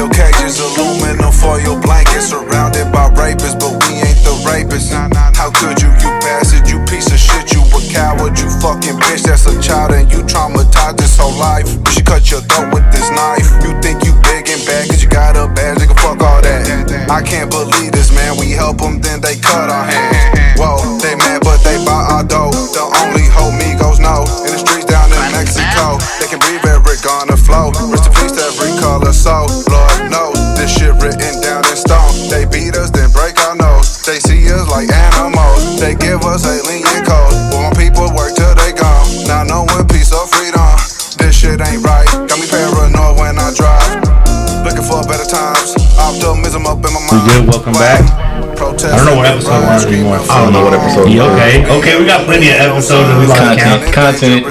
steel cages, aluminum foil blankets, surrounded by rapists, but we ain't the rapists. How could you bastard, you piece of shit, you a coward, you fucking bitch. That's a child and you traumatized this whole life. You should cut your throat with this knife. You think you big and bad cause you got a badge, nigga, fuck all that. I can't believe this, man, we help them, then they cut our hands. Whoa, they mad but they buy our dough. The only hoe Migos know, in the streets down in Mexico, they can breathe every gonna flow. Rest in peace to every color soul. Lord knows, this shit written down in stone. They beat us, then break our nose. They see us like animals, they give us alien codes. But my people work till they gone, not knowing peace or freedom. This shit ain't right, got me paranoid when I drive. Looking for better times, optimism up in my mind. We good, welcome back. I don't know what episode we're on anymore. I don't know what episode. Okay, we got plenty of episodes that we like to count. Content.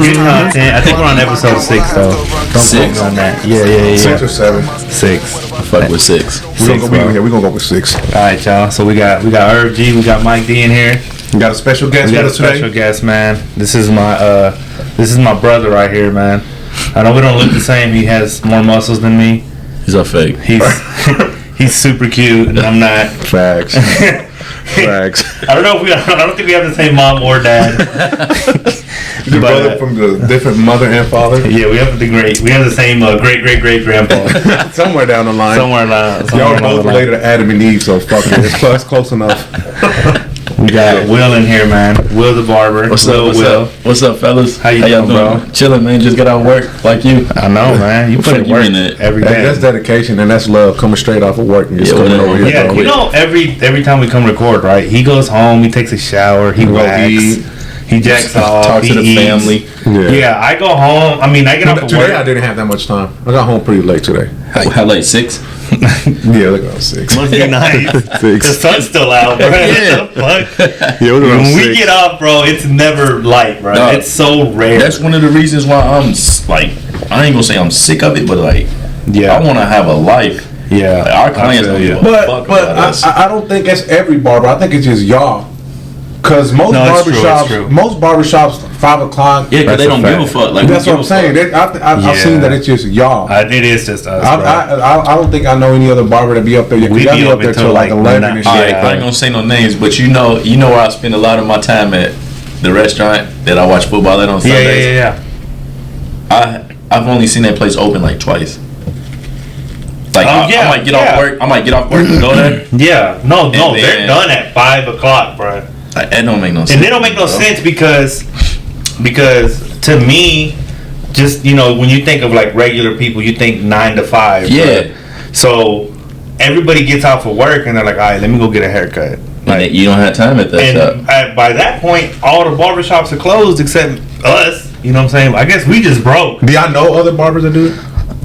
I think we're on episode 6 though. Don't quote me on that. Yeah. 6 or 7. 6. I fuck with 6. We're gonna go with 6. Alright, y'all. So we got Irv G, we got Mike D in here. We got a special guest. We got a special guest, man. This is my brother right here, man. I know we don't look the same. He has more muscles than me. He's a fake. He's super cute, and I'm not. Facts. Facts. I don't think we have the same mom or dad. Your brother from the different mother and father. Yeah, we have the same great grandpa. Somewhere down the line. Y'all both related to Adam and Eve, so fuck it. It's close enough. We got Will in here, man. Will the barber. What's up? What's up, fellas? How y'all doing, bro? Chilling, man. Just got out of work like you. I know, man. You put in work every day. That's dedication and that's love coming straight off of work and just coming over here. Yeah, you know, every time we come record, right? He goes home, he takes a shower, he waxes, he jacks off, talks to the family. Yeah, I go home. I mean, I get off of work. Today I didn't have that much time. I got home pretty late today. How late? 6? Yeah, look at 6. Must be nice. 6. The sun's still out, bro. Yeah. What the fuck? Yeah, when we get off, bro, it's never light, bro. No, it's so rare. That's one of the reasons why I'm like, I ain't gonna say I'm sick of it, but like, I want to have a life. Yeah, like, our clients don't give a fuck about us. I don't think that's every barber. I think it's just y'all. Cause most barbershops, 5 o'clock. Yeah, because they don't give a fuck. Like, that's what I'm saying. I've seen that it's just y'all. It is just us. I don't think I know any other barber that be up there. We be up there till like 11 and shit. I ain't gonna say no names, but you know where I spend a lot of my time at, the restaurant that I watch football at on Sundays. Yeah. I've only seen that place open like twice. Like I might get off work and go there. Yeah, no, they're done at 5 o'clock, bro. That don't make no sense. And they don't make no sense because to me, just when you think of like regular people, you think 9 to 5. Yeah. Bro. So everybody gets out for work and they're like, all right, let me go get a haircut. Like, you don't have time at that shop. By that point, all the barbershops are closed except us. You know what I'm saying? I guess we just broke. Do y'all know other barbers that do it?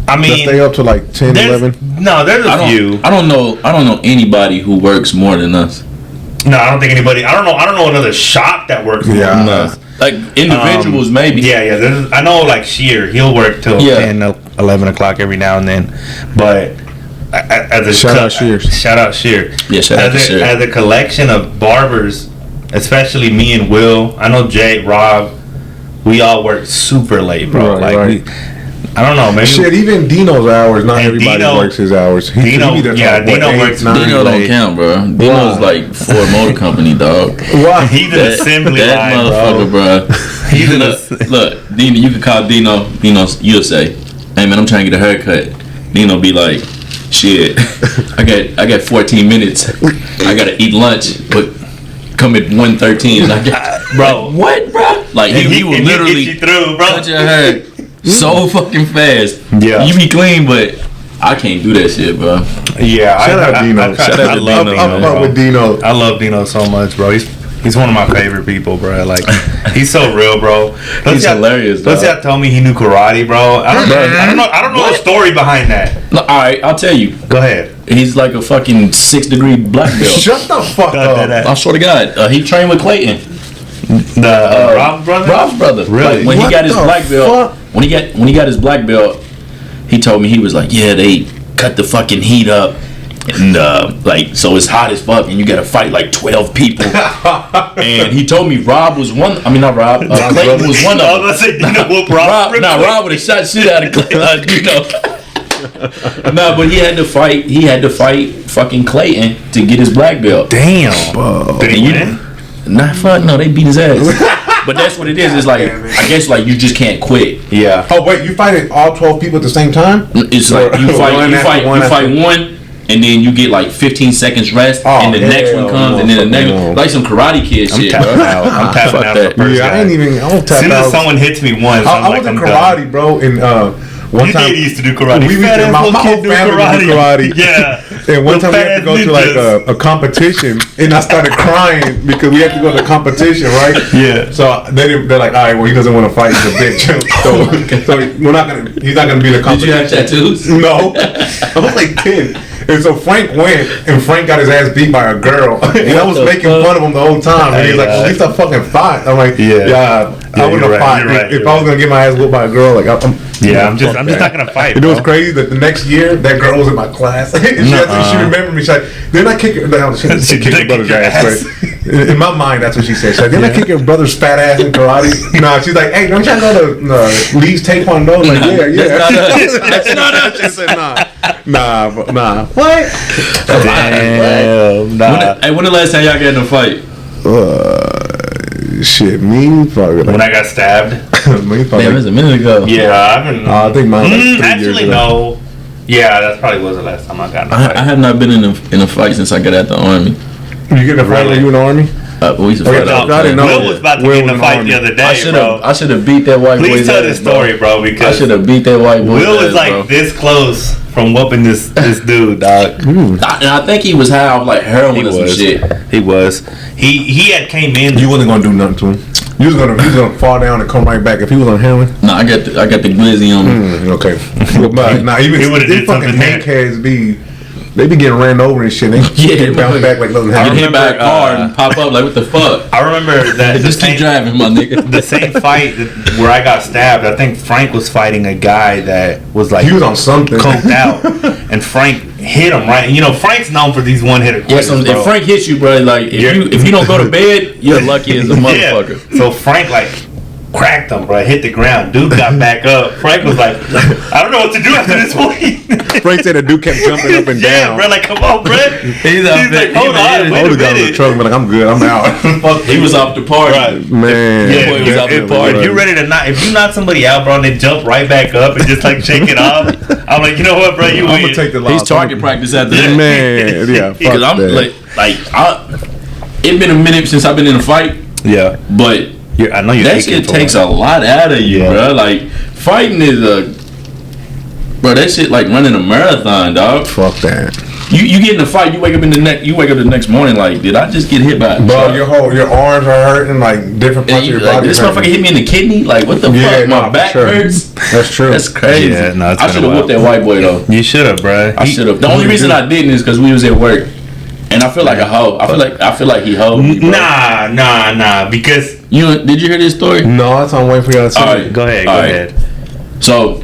I mean, stay up to like 10, 11. No, there's a few. I don't know anybody who works more than us. No, I don't think anybody. I don't know another shop that works more than us. Like individuals, maybe. Yeah. I know like Sheer. He'll work till 10, 11 o'clock every now and then. But as a shout out Sheer. Yeah, shout out Sheer. As a collection of barbers, especially me and Will. I know Jay, Rob. We all work super late, bro. Right. I don't know, maybe. Shit, even Dino's hours, not everybody works his hours. Dino works. Dino don't count, bro. Dino's like Ford Motor Company, dog. Why? He's an assembly line, motherfucker, bro. Look, Dino, you can call Dino. You'll say, hey, man, I'm trying to get a haircut. Dino be like, shit, I got 14 minutes. I got to eat lunch, but come at 1:13. Bro. Like, what, bro? Like, he will literally get you through, bro. Cut your hair so fucking fast. Yeah. You be clean, but I can't do that shit, bro. Yeah. Shout out Dino. I love Dino. I'm up with Dino. I love Dino so much, bro. He's one of my favorite people, bro. Like, he's so real, bro. He's hilarious, Plus, y'all told me he knew karate, bro. I don't know the story behind that. No, all right, I'll tell you. Go ahead. He's like a fucking 6-degree black belt. Shut the fuck up. I swear to God. He trained with Clayton. Rob's brother? Rob's brother. Really? Like, when he got his black belt, when he got his black belt, he told me, he was like, yeah, they cut the fucking heat up. And so it's hot as fuck, and you gotta fight like 12 people. And he told me Rob was one. I mean, not Rob. Clayton was one of them. I was gonna say, Rob would have shot shit out of Clayton. No, but he had to fight. He had to fight fucking Clayton to get his black belt. Damn. Did he win? Nah, fuck no, they beat his ass. But that's what it is. It's like, I guess, like, you just can't quit. Yeah. Oh wait, you fighting all 12 people at the same time? It's like you fight one, and then you get like 15 seconds rest, and the next one comes, and then the next one, like some Karate Kid shit. I'm tapping out. Yeah, I don't tap out. As soon as someone hits me once, I was in karate, bro. And one time did used to do karate. My whole family do karate. Yeah. And one time we had to go to like a competition, and I started crying because we had to go to the competition, right? Yeah. So they're like, all right, well, he doesn't want to fight. He's a bitch. so we're not gonna. He's not gonna be the competition. Did you have tattoos? No. I was like 10. And so Frank went, and Frank got his ass beat by a girl. And I was making fun of him the whole time. And he's like, well, at least I fucking fight. I'm like, yeah I wouldn't have fought. If I was going to get my ass whooped by a girl, like, I'm just not going to fight. And it was crazy that the next year, that girl was in my class. And she remembered me. She's like, didn't I kick her? She kicked her brother's ass. Right? In my mind, that's what she said. She's like, didn't I kick your brother's fat ass in karate? Nah, she's like, hey, don't you go to Lee's Taekwondo? Like, yeah. That's not us. She said, nah. What? Damn. Nah. When the last time y'all got in a fight? Shit, me probably. When I got stabbed. Me probably. Damn, it was a minute ago. Yeah, I think mine was like 3 years actually ago. no. Yeah, that probably was the last time I got in a fight. I have not been in a fight since I got out the army. You get in a fight when you in the army? We used to fight out. I didn't know. Will was about to get in a fight the other day, bro. I should have beat that white boy. Please tell this story, bro, I because should have beat that white boy. Will was like this close from whooping this dude, dog. And I think he was high off like heroin or some shit. He was. He had came in. You wasn't gonna do nothing to him. You was gonna fall down and come right back if he was on heroin. No, I got the glizzy on me. Okay. But even these fucking hankheads they be getting ran over and shit. They bounce back like nothing happened. Get hit by a car and pop up like what the fuck. I remember that. Just keep driving, my nigga. The same fight where I got stabbed. I think Frank was fighting a guy that was like he was on something, coked out, and Frank hit him right. You know, Frank's known for these one hitter. Yeah, so if Frank hits you, bro, like if you don't go to bed, you're lucky as a motherfucker. Yeah. So Frank like cracked him, bro. Hit the ground. Dude got back up. Frank was like, I don't know what to do after this point. Frank said the dude kept jumping up and down. Bro, like, come on, bro. He's like, hold on, wait a minute. Truck, like, I'm good. I'm out. He was off the party, right. Man. Yeah, he was off the party. If you're ready to knock, if you knock somebody out, bro, and they jump right back up and just like shake it off, I'm like, you know what, bro, you I'm win. gonna take the loss. He's target practice after that. Man, yeah. Because I'm it's been a minute since I've been in a fight. Yeah, but. I know that shit takes a lot out of you, bro. Like fighting is that shit like running a marathon, dog. Fuck that. You get in a fight, you wake up the next morning like, did I just get hit by a bro? truck? Your arms are hurting, like different parts of your body. This motherfucker hit me in the kidney. Like what the fuck? My back hurts. That's true. That's crazy. Yeah, no, I should have whooped that white boy though. You should have, bro. I should have. The only reason I didn't is because we was at work. And I feel like a hoe. I feel like he hoed me, bro. Nah. Because did you hear this story? No, that's on waiting for y'all to see. All right, go ahead. Let So,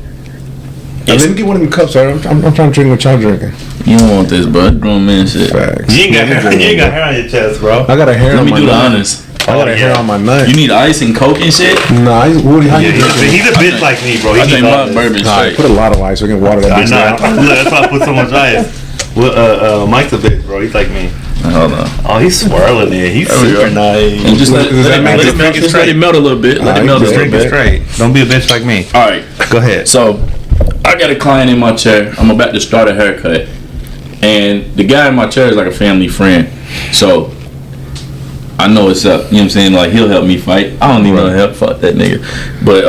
me get one of them cups, sir. I'm trying to drink what y'all drinking. You don't want this, bro. Grown man shit. Facts. You ain't got hair on your chest, bro. I got a hair. Let on me my do the nut. honors. I got a hair on my nut. You need ice and Coke and shit? Nah, Woody, how you drinking? He's a bitch like me, bro. I drink my bourbon straight. Put a lot of ice so we can water that bitch down. Look, that's why I put so much ice. Well, Mike's a bitch, bro. He's like me. Hold on. Oh, he's swirling it. He's super nice. And just let it melt a little bit. Let it melt a little bit. Straight. Don't be a bitch like me. All right. Go ahead. So, I got a client in my chair. I'm about to start a haircut. And the guy in my chair is like a family friend. So, I know what's up. You know what I'm saying? Like, he'll help me fight. I don't need no help. Fuck that nigga. But,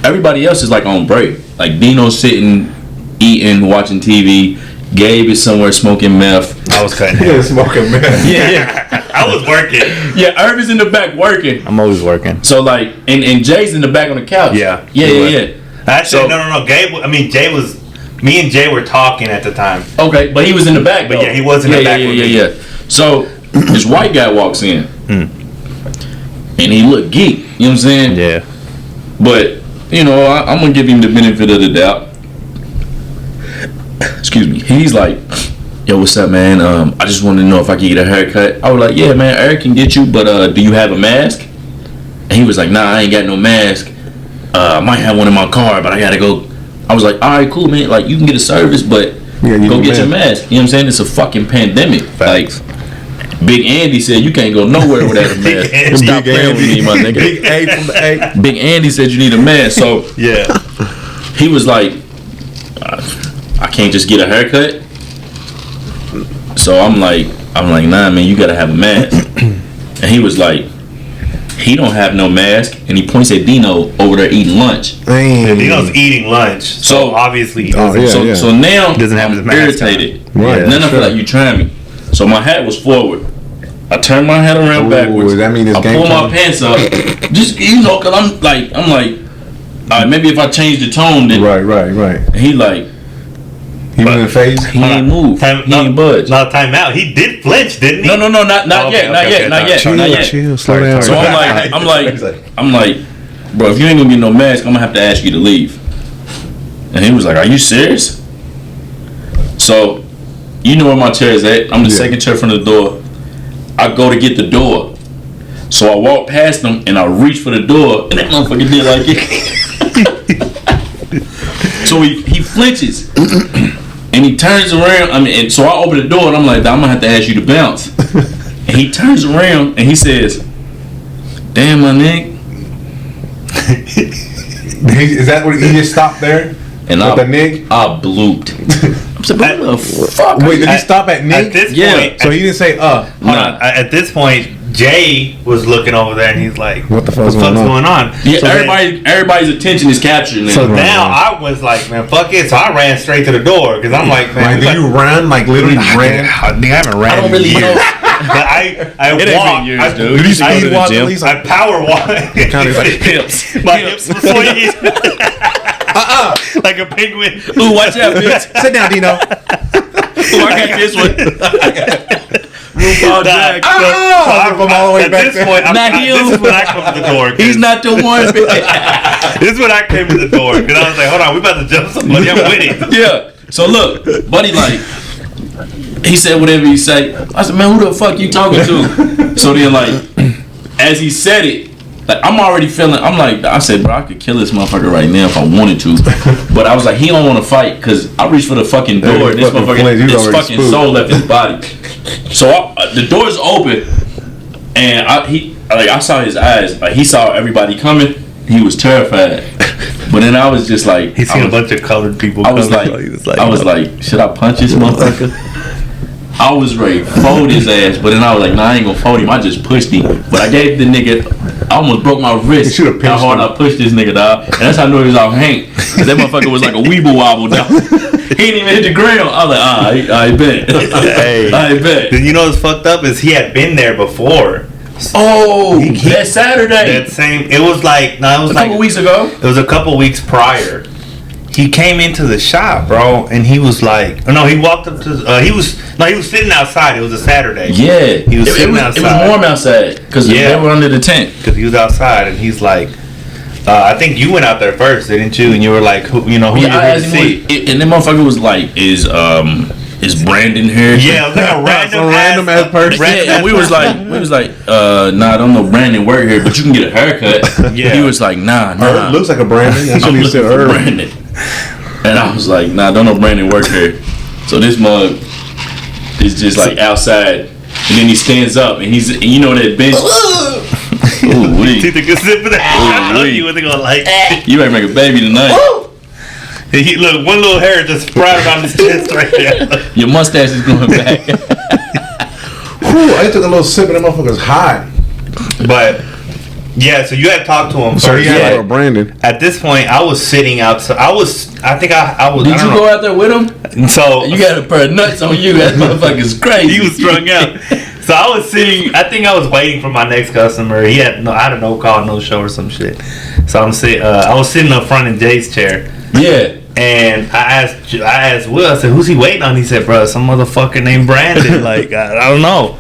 everybody else is like on break. Like, Dino's sitting, eating, watching TV. Gabe is somewhere smoking meth. I was cutting hair. Smoking meth. Yeah. I was working. Yeah, Irv is in the back working. I'm always working. So like, and Jay's in the back on the couch. Yeah. So, Actually, no. Jay was. Me and Jay were talking at the time. Okay, but he was in the back. But yeah, he was in the back. Yeah. So this white guy walks in, and he looked geek. You know what I'm saying? Yeah. But I'm gonna give him the benefit of the doubt. Excuse me. He's like, yo, what's up, man? I just wanted to know if I could get a haircut. I was like, yeah, man, Eric can get you, but do you have a mask? And he was like, nah, I ain't got no mask. I might have one in my car, but I gotta go I was like, all right, cool, man. Like, you can get a service, but go get your mask. You know what I'm saying? It's a fucking pandemic. Facts. Like, Big Andy said you can't go nowhere without a mask. Stop playing with me, my nigga. Big A from the A. Big Andy said you need a mask. So Yeah. he was like, I can't just get a haircut. So I'm like, nah, man, you gotta have a mask. And he was like, he don't have no mask, and he points at Dino over there eating lunch. And Dino's eating lunch, so obviously he doesn't. So now doesn't have his mask irritated. Right. Then I feel like you trying me. So my hat was forward. I turned my head around backwards. That mean I pull my pants up, just cause I'm like, all right, maybe if I change the tone, then right. And he like. He was in the face. He ain't move. He ain't budge. Not time out. He did flinch, didn't he? No, not yet. Chill, slow down. So I'm like, bro, if you ain't gonna get no mask, I'm gonna have to ask you to leave. And he was like, are you serious? So, you know where my chair is at. I'm the second chair from the door. I go to get the door. So I walk past him and I reach for the door, and that motherfucker did like it. So he flinches. And he turns around. And so I open the door and I'm like, I'm gonna have to ask you to bounce. And he turns around and he says, damn, my nigga. Is that what he just stopped there? And with the Nick? I blooped. I'm saying, what the fuck? Wait, did he stop at Nick? At this point, so he didn't say hold on. At this point, Jay was looking over there and he's like, what the fuck's going on? Yeah, so everybody's attention is captured now. So now I was like, man, fuck it. So I ran straight to the door because I'm like, man. Did you run? Like literally ran? I haven't ran. I don't really know. But I walked. Years, dude. Did you speed walk at least? I power walk. Kind of like hips. My hips were swinging. Like a penguin. Ooh, watch out, bitch. Sit down, Dino. Ooh, I got this one. RuPaul drag. From all the way back At this point, this is when I come to the door. He's not the one, bitch. This is when I came to the door because I was like, hold on, we about to jump somebody. I'm winning. Yeah. So look, buddy, like, he said whatever he say. I said, man, who the fuck you talking to? So then, like, as he said it, like, I'm already feeling, I said, bro, I could kill this motherfucker right now if I wanted to. But I was like, he don't want to fight because I reached for the fucking door. This motherfucker, his fucking soul left his body. So the door's open, and I saw his eyes. Like, he saw everybody coming. He was terrified. But then I was just like, he seen a bunch of colored people. I was like, should I punch this motherfucker? I was ready to fold his ass, but then I was like, nah, I ain't gonna fold him. I just pushed him. But I gave the nigga, I almost broke my wrist. How hard I pushed this nigga, dog. And that's how I knew he was off Hank. Cause that motherfucker was like a weeble wobble, dog. He didn't even hit the ground. I was like, I bet. I bet. Then you know what's fucked up is he had been there before. Oh, that Saturday. It was like, a couple weeks ago. It was a couple weeks prior. He came into the shop, bro, and he was like, he walked up to, he was sitting outside. It was a Saturday. Yeah. He was sitting outside. It was warm outside because they were under the tent. Because he was outside, and he's like, I think you went out there first, didn't you? And you were like, who you here to see? And then motherfucker was like, is Brandon here? Yeah, it was like a random ass person. Yeah, and we was like, nah, I don't know Brandon work here, but you can get a haircut. Yeah. He was like, nah. It looks like a Brandon. That's what he said earlier. Brandon. And I was like, nah, don't know Brandon work here. So this mug is just like outside, and then he stands up, and you know that bench. Ooh, wee. Take a good sip of that. I know you wasn't gonna like it. You might make a baby tonight. Look, one little hair just sprouted on his chest right there. Your mustache is going back. Whew, I took a little sip and that motherfucker's hot. But yeah, so you had talked to him. So he had like a Brandon. At this point, I was sitting outside. I was. Did you go out there with him? So you got a pair of nuts on you. That motherfucker's crazy. He was strung out. So I was sitting. I think I was waiting for my next customer. I had a no call, no show or some shit. So I was sitting up front in Jay's chair. Yeah. And I asked Will. I said, "Who's he waiting on?" He said, "Bro, some motherfucker named Brandon." Like I don't know.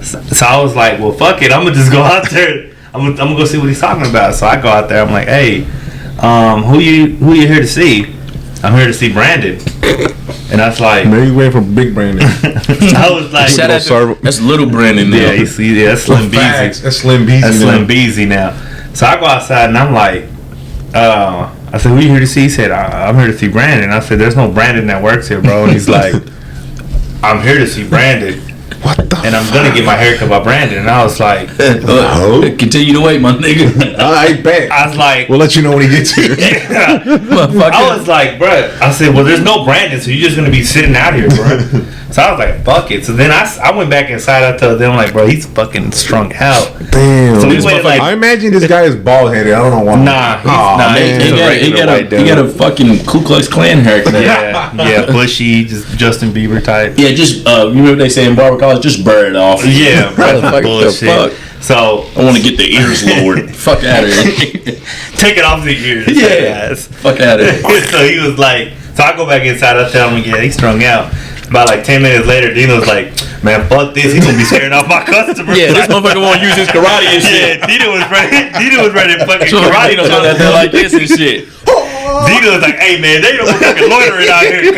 So I was like, "Well, fuck it. I'm gonna just go out there. I'm gonna go see what he's talking about." So I go out there. I'm like, "Hey, who you here to see?" "I'm here to see Brandon." And I was like, "Man, you waiting for Big Brandon?" I was like, "That's little Brandon now." Yeah, you see, that's Slim Beezy. That's Slim Beezy. That's Slim Beezy now. So I go outside and I'm like, I said, who you here to see? He said, I'm here to see Brandon. I said, there's no Brandon that works here, bro. And he's like, I'm here to see Brandon. What the? And I'm gonna get my hair cut by Brandon. And I was like, continue to wait, my nigga. I bet. I was like, we'll let you know when he gets here. I was like, bro. I said, well, there's no Brandon, so you're just gonna be sitting out here, bro. So I was like, fuck it. So then I went back inside. I told them, like, bro, he's fucking strung out. Damn. So we waited like, I imagine this guy is bald headed. I don't know why. Nah, he got a fucking Ku Klux Klan haircut. Yeah, bushy, just Justin Bieber type. Yeah, just you remember they say in Barber college, just burn it off. Yeah, bro, bullshit. So I want to get the ears lowered. Fuck out of here. Take it off the ears. Yeah, fuck out of here. So he was like, so I go back inside. I tell him, yeah, he's strung out. About like 10 minutes later, Dino's like, man, fuck this. He's gonna be scaring off my customers. Yeah, this motherfucker won't use his karate and shit. Yeah, Dino was ready to fucking karate. Dino go out there like this and shit. Dino's like, hey man, they don't fucking loitering out here.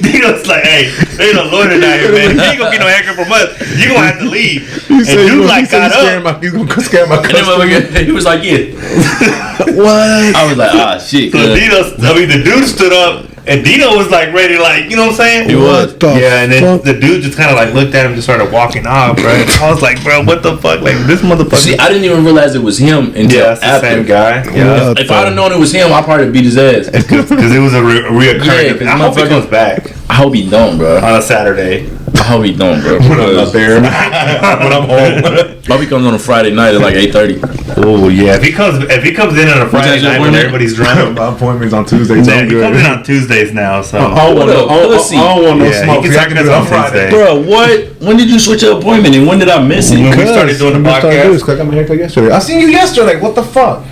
Dino's like, hey, they don't loitering out here, man. You ain't gonna get no haircut from us. You gonna have to leave. He said, dude like got up. He's gonna scare my customers. He was like, yeah. What? I was like, ah, shit. So the dude stood up. And Dino was like ready, like, you know what I'm saying? He was. Yeah, and then the dude just kind of like looked at him, just started walking off, bro. I was like, bro, what the fuck? Like, this motherfucker. See, I didn't even realize it was him until it's the after. same guy. Yeah. If I'd have known it was him, I'd probably beat his ass. Because it was a reoccurring. Yeah, I hope he comes back I hope he don't, bro. on a Saturday. I hope he don't, bro. When I'm not there. When I'm home. Hope he comes on a Friday night at like 8:30. Oh yeah, if he comes in on a Friday night when everybody's drunk. My appointment's on Tuesday. So He comes in on Tuesdays now, so. I don't want no smoke. He can do it on Friday. Bro, what? When did you switch your appointment and when did I miss it? When we started doing the podcast. I got my haircut yesterday. I seen you yesterday. What the fuck?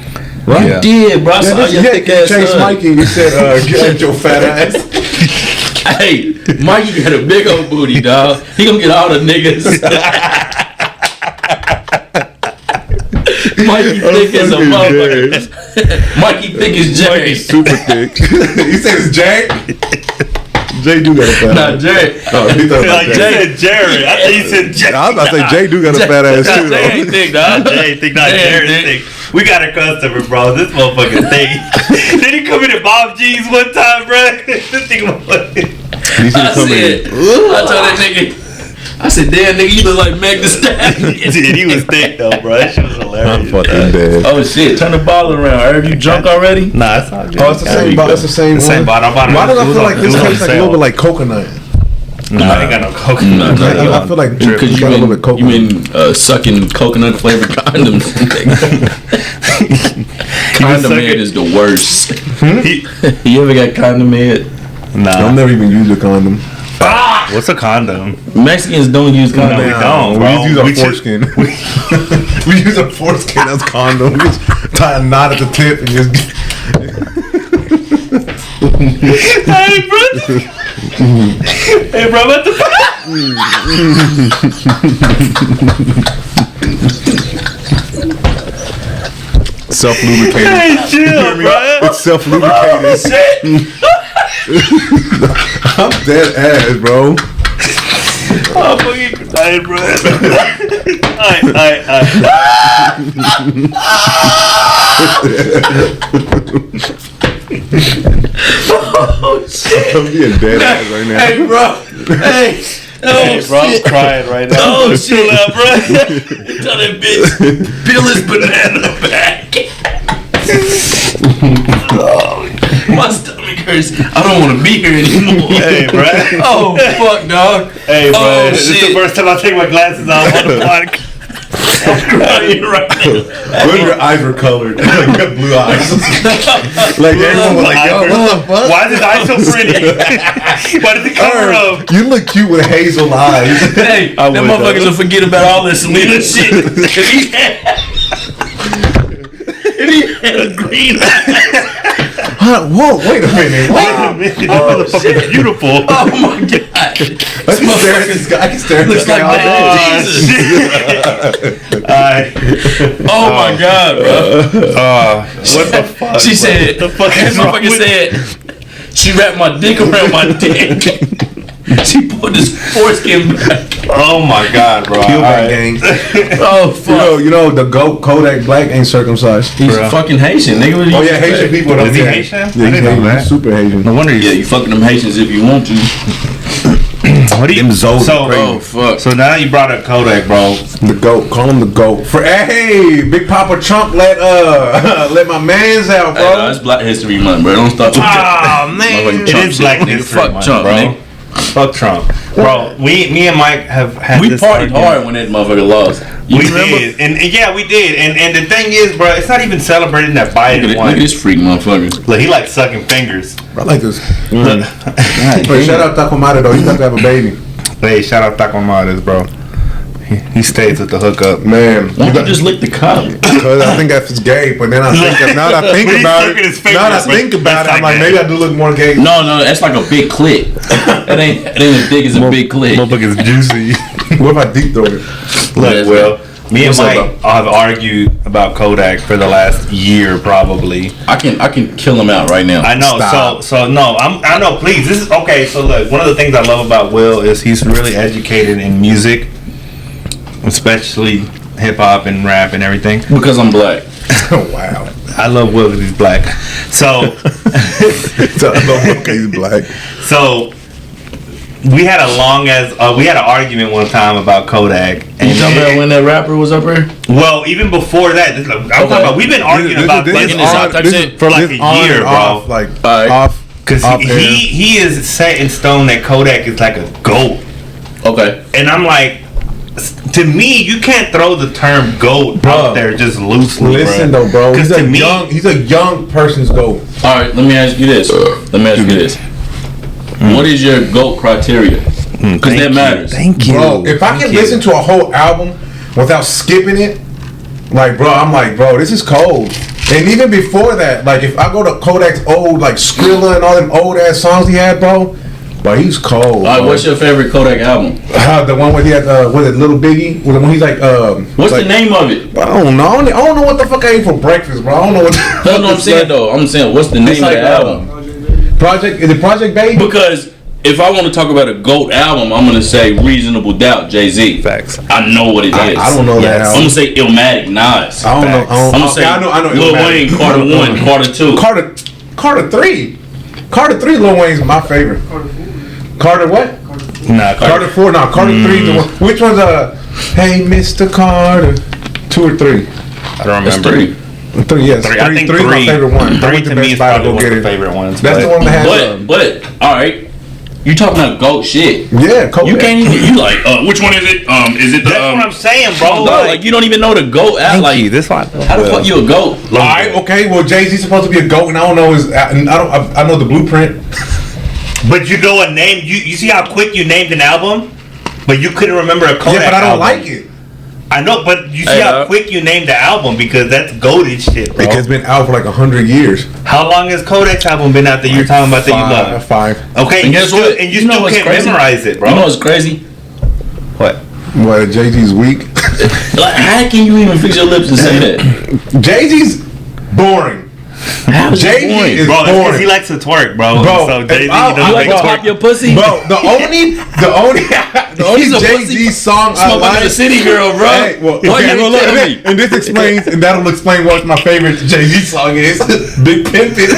Right? You did, bro. I saw your thick ass Chase son. Mikey. You said, get your fat ass. Hey, Mikey got a big old booty, dog. He gonna get all the niggas. Mikey thick as a motherfucker. Mikey thick as Jay. Mikey's super thick. You said it's Jay? Jay do got a fat ass. Nah, Jay. Oh, he thought Like Jay. Jay said Jared. I thought you said Jay. I was about to say Jay do got a fat ass too. Jay ain't thick, dog. Jay think not Jared thick. We got a customer, bro. This motherfucking thing. Did he come in at Bob G's one time, bro? This thing was fucking. I told that nigga. I said, damn, nigga, you look like Meg Thee Stallion. Dude, he was thick though, bro. That shit was hilarious. I'm fucking dead. Oh shit, turn the bottle around. Are you drunk already? Nah, it's all good. Oh, it's the same bottle. It's the same one. bottle. Why do I feel like this tastes like a little bit like coconut? Nah, I ain't got no coconut. I feel like because you been sucking coconut flavored condoms. Condom head is the worst. You ever got condom head? Nah. I've never even used a condom. What's a condom? Mexicans don't use condoms. No, we don't. Bro. We use a foreskin. We use a foreskin as condom. We just tie a knot at the tip and just. Hey, bro. Hey, bro, what the fuck? Self-lubricated. Hey, chill, bro. It's self-lubricated. I'm dead ass, bro. Oh, fucking dying, bro. Alright. Oh, shit. I'm being dead ass right now. Hey, bro. Hey. Hey, bro, I'm crying right now. Oh, shit, bro. Tell that bitch, peel his banana back. My stomach hurts. I don't want to be here anymore. Hey, bro. Oh, fuck, dog. Hey, bro. Oh, This is shit. the first time I take my glasses off on the podcast. I'm crying right now. What if your eyes were colored? Like, you got blue eyes. Like, everyone was like, yo, what the fuck? Why is his eye so pretty? Why does it cover up? You look cute with hazel eyes. Hey, that motherfuckers will forget about all this Selena shit. If he had a green eye. Whoa, wait a minute. This motherfucker's beautiful. Oh my god. I can stare at this guy. I can stare at this Looks like guy all that. day. Jesus. Oh my god, bro. What the fuck? She said, What the fuck that is wrong motherfucker with said, she wrapped my dick around my dick. She pulled his foreskin back. Oh my God, bro. Kill that gang. Oh fuck. You know the GOAT Kodak Black ain't circumcised. He's fucking Haitian. Nigga, oh yeah, Haitian people. Is he Haitian? Yeah, I didn't know that. he's super Haitian. No wonder Yeah, you fucking them Haitians if you want to. What do you? So, Oh fuck. So now you brought up Kodak, bro. the GOAT, call him the GOAT. For hey, Big Papa Trump let let my man's out, bro. Hey, it's Black History Month, bro. Don't start. Oh man, it is Black History Fuck Month, Trump, bro. nigga. Fuck Trump, bro. Me and Mike have had We this partied argument. hard when that motherfucker lost. You We remember? did, and yeah, we did. And the thing is, bro, it's not even celebrating that Look Biden at won. this freak motherfucker. Look, he likes sucking fingers. I like this. Look, Hey, shout out Taco Mata though. He's about to have a baby. hey, shout out Taco Matas, bro. He stays with the hookup. Man, Why don't you just lick the cup? because I think that's gay. But then now that I think But he's about sucking his it, fingers, now that I but think about it, that's I'm not like, gay. maybe I do look more gay. No, that's like a big clit. It ain't as big as a big clit. Motherfucker's juicy. What if I deep throat it? Look, Yes, Will, me and What's up, Mike have argued about Kodak for the last year, probably. I can kill him out right now. I know. Stop. So no. I know. Please. This is okay. So look, one of the things I love about Will is he's really educated in music, especially hip hop and rap and everything. Because I'm black. Oh wow. I love Will because he's black. So He's black. so we had an argument one time about Kodak. You talking about when that rapper was up here? Well, even before that, I'm talking about. We've been arguing about like in this hot type shit? for like a year, bro. Off, like Alright. off. Because off air. he is set in stone that Kodak is like a GOAT. Okay. And I'm like, to me, you can't throw the term GOAT out there just loosely. Listen though, bro. Because to me, He's a young person's GOAT. All right. Let me ask you this. What is your GOAT criteria? Because that matters. Thank you. Bro, if I can listen to a whole album without skipping it, like, bro, I'm like, bro, this is cold. And even before that, like, if I go to Kodak's old, like, Skrilla and all them old ass songs he had, bro, he's cold. All right. bro. What's your favorite Kodak album? The one where he had, was it Little Biggie? The one he's like, What's like, the name of it? I don't know. I don't know what the fuck I ate for breakfast, bro. I don't know what. That's what I'm saying though. I'm saying what's the name of the album? Project? Is it Project Baby? Because if I want to talk about a GOAT album, I'm gonna say Reasonable Doubt, Jay-Z. Facts. I know what it is. I don't know that I'm album. gonna say Illmatic, Nas. I don't know. I'm gonna say I know. Lil Wayne, Carter 1, Carter 2. Carter 3. Carter 3, Lil Wayne's my favorite. Carter what? Nah, Carter 4. No, Carter 3. The one, which one's Hey Mr. Carter? 2 or 3? I don't That's remember. 3. 3, yes. I think 3 is my favorite one. I Three went to Best me is Buy to probably go one get of the it. favorite ones. That's the one that has. But all right, you talking about GOAT shit? Yeah, Kodak. You can't even. You like which one is it? Is it the? That's what I'm saying, bro. No, like you don't even know the GOAT. Like This one. how the fuck you a GOAT? All right, okay. Well, Jay-Z's supposed to be a GOAT, and I don't know his. I know the blueprint. But you know a name. You see how quick you named an album, but you couldn't remember a Kodak. Yeah, but I don't album. like it. I know, but you see Hey, how quick you named the album because that's goated shit, bro. It's been out for like 100 years. How long has Kodak's album been out that you're talking about that you love? 5. Okay, And guess what? And you know still what's can't crazy? memorize it, bro. You know what's crazy? What? What? Jay-Z's weak. Like how can you even fix your lips and say that? Jay-Z's boring. How is it Jay-Z boring? is Bro, that's because boring. he likes to twerk, bro. Bro, So Jay-Z I doesn't You like like to pop twerk. your pussy? Bro, the only He's a Jay-Z pussy song I smoking like. the city girl, bro. Hey, well, Why okay, you well, look look, at me? and this explains, and that'll explain what my favorite Jay-Z song is. Big Pimpin'.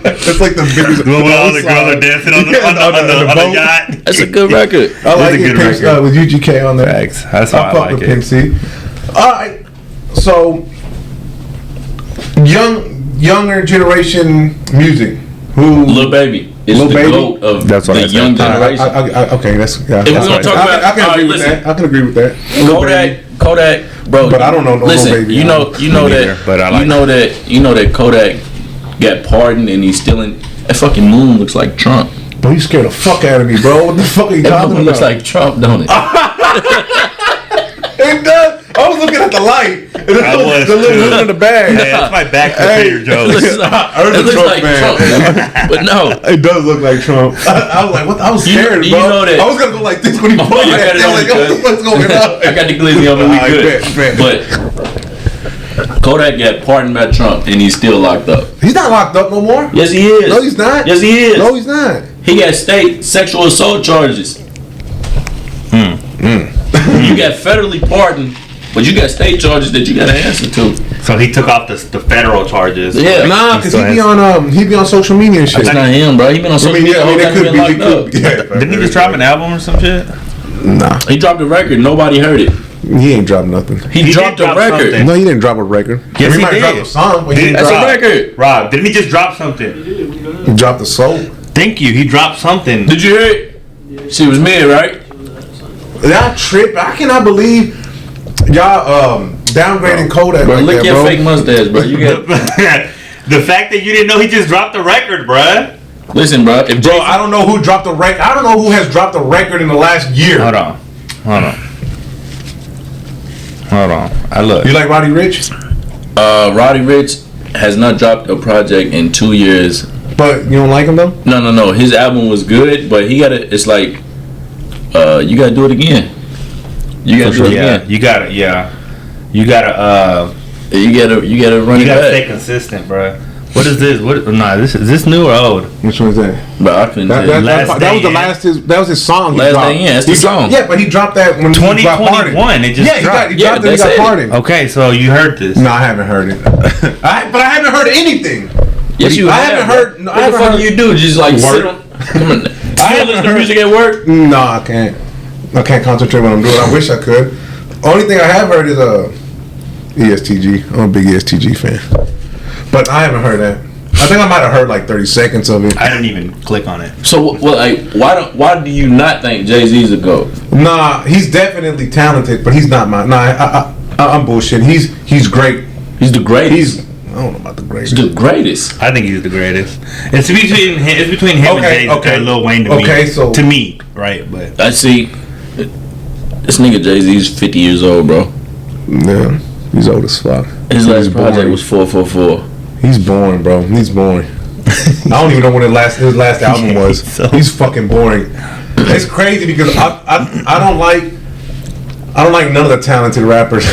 That's like the biggest. When all the girls are dancing on the boat. yacht. That's a good record. I like a it. good Pimp, record. with UGK on there. Facts. That's why I fuck like with it. Pimp C. All right, so younger generation music. Who? Lil Baby is Lil the Baby? GOAT of That's what the I said. young generation. Okay, that's yeah. If we're that's gonna right. talk about- I can all agree right, with listen. that. I can agree with that. Kodak, bro. But I don't know no Listen, Lil Baby. you know Me neither, that, but I like you know that Kodak got pardoned and he's still in. That fucking moon looks like Trump. Bro, you scared the fuck out of me, bro. What the fuck are you That talking moon looks about? like Trump, don't it? It does. I was looking at the light. And I was the little too. hood in the bag. Hey, that's my back to your It jokes. looks like, I heard it the looks Trump like man. Trump, but no. It does look like Trump. I was like, what? I was scared, You bro. know that- I was gonna go like this when he Oh, pointed you at got it me. I on was like, me, what the cuz. fuck's going on? I got the glizzy on me. We Alright, good. bet. But Kodak got pardoned by Trump and he's still locked up. He's not locked up no more. Yes, he is. No, he's not. Yes, he is. No, he's not. He got state sexual assault charges. You got federally pardoned, but you got state charges that you got to answer to. So he took off the federal charges. Yeah. Nah, because he be on social media and shit. That's not him, bro. He been on social media. It could be. Didn't he just drop an album or some shit? Nah. He dropped a record. Nobody heard it. He ain't dropped nothing. He dropped a record. Something. No, he didn't drop a record. Yes, he might did. drop a song. But he That's a record. Rob, didn't he just drop something? He dropped the soul. Thank you. He dropped something. Did you hear it? She was mid, right? Y'all trip. I cannot believe y'all downgrading Kodak. Bro, like look that, your bro. fake mustache, bro. You got. The fact that you didn't know he just dropped the record, bruh. Listen, bro. If Bro, I don't know who dropped the record. I don't know who has dropped the record in the last year. Hold on. I look. You like Roddy Ricch? Roddy Ricch has not dropped a project in 2 years. But you don't like him though? No. His album was good, but he gotta. It's like, you gotta do it again. You gotta do it again. You gotta. You gotta run it back. Stay consistent, bruh. What is this? Is this new or old? Which one is that? But I couldn't tell you. That was his song. Last Day In. That's the song. Yeah, but he dropped that when he dropped 2021. It just dropped. He dropped it. He got pardoned. Okay, so you heard this? No, I haven't heard it. But I haven't heard anything. Yes, you have. I haven't heard. No, What the fuck do you do? Just like sit on. I listen to music at work. No, I can't. I can't concentrate when I'm doing. I wish I could. Only thing I have heard is ESTG. I'm a big ESTG fan, but I haven't heard that. I think I might have heard like 30 seconds of it. I didn't even click on it. So, well, like, why do you not think Jay-Z's a GOAT? Nah, he's definitely talented, but he's not my. Nah, I'm bullshitting. He's great. He's the greatest. I don't know about the greatest. He's the greatest. I think he's the greatest. It's between him and Jay and Lil Wayne to me. Okay, so to me, right? But I see. This nigga Jay-Z's 50 years old, bro. Yeah, he's old as fuck. His last project was 444. He's boring, bro. He's boring. I don't even know when his last album was. He's fucking boring. It's crazy because I don't like none of the talented rappers.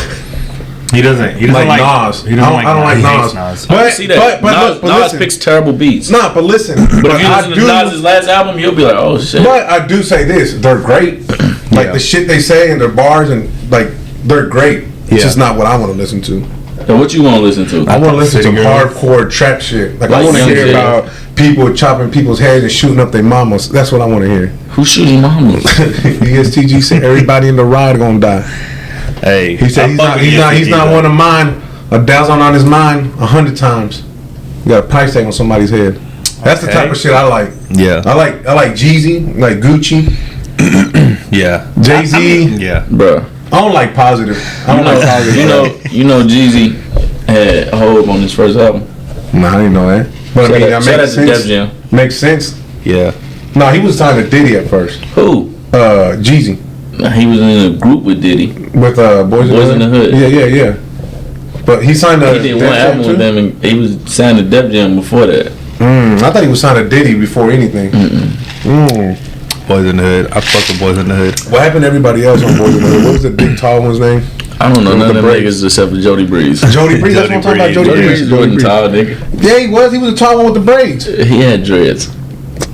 He doesn't like Nas. I don't like Nas. But see that. But Nas listen. picks terrible beats. Nah, but listen. But if you listen to Nas' last album, you'll be like, oh shit. But I do say this: they're great. Like the shit they say and their bars and like they're great. It's just not what I want to listen to. So what you want to listen to? I want to listen to hardcore trap shit. Like I want to hear about people chopping people's heads and shooting up their mamas. That's what I want to hear. Who's shooting mamas? ESTG said everybody in the ride gonna die. Hey, he said he's not one of mine. A thousand on his mind 100 times. You got a price tag on somebody's head. That's the type of shit I like. Yeah, I like Jeezy, like Gucci. Yeah, Jay-Z. Yeah, bro. I don't like positive. I don't like positive. You know, Jeezy had a Hov on his first album. Nah, I didn't know that. But I mean, that makes sense. Makes sense. Yeah. No, he was signed to Diddy at first. Who? Jeezy. He was in a group with Diddy. With Boys in the Hood. Yeah. But he signed to. He did one album with them, and he was signed to Def Jam before that. I thought he was signed to Diddy before anything. Boys in the Hood. I fuck with Boys in the Hood. What happened to everybody else on Boys in the Hood? What was the big tall one's name? I don't know none of them niggas except for Jody Breeze. Jody Breeze. That's what I'm talking about. Jody Breeze. Jordan tall nigga. Yeah, he was. He was a tall one with the braids. He had dreads.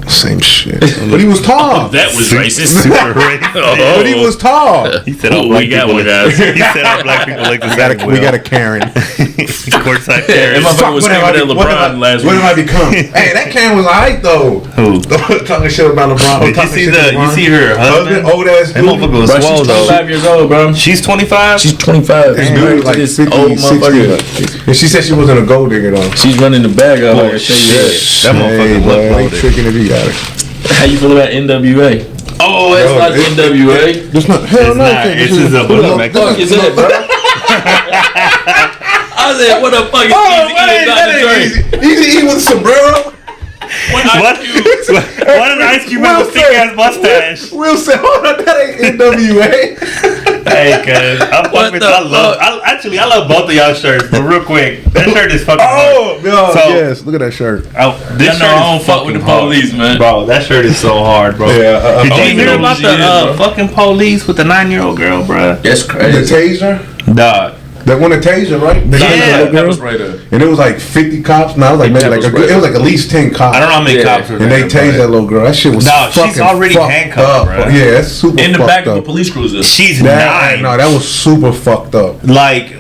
Same shit. But he was tall. That was racist. Super racist. But he was tall. He said, "Oh, we got one, guys." He said, "All black people like this." We got a Karen. Courtside Karen. That motherfucker was screaming at LeBron last week. What have I become? Hey, that Karen was alright though. Who? Talking shit about LeBron. Did you see her husband? Old ass. That motherfucker was swole though. She's 25 years old, bro. She's 25. She's 25. This dude like 50, old 60. And she said she wasn't a gold digger though. She's running the bag out. Oh shit! That motherfucker look loaded. Tricking if he got it. How you feel about NWA? Oh, it's not NWA. It's not. Hell no. This is a what the fuck is that, bro? I said, what the fuck is Easy E with a sombrero? What an Ice Cube with a thick ass mustache. Will say, hold on, that ain't NWA. Hey, cuz I love both of y'all shirts, but real quick, that shirt is fucking hard. Yes, look at that shirt. This I don't fuck with the police, man. Bro, that shirt is so hard, bro. Yeah, did you hear about the fucking police with the 9-year-old girl, bro? That's crazy. The taser? Dog. That one at Taser, right? They Yeah. pepper spray. And it was like 50 cops. Now it was like maybe like it was like at least 10 cops. I don't know how many cops were there. And they tased that little girl. That shit was she's already handcuffed, bro. Yeah, that's super in the fucked back up. of a police cruiser. She's 9. No, that was super fucked up. Like,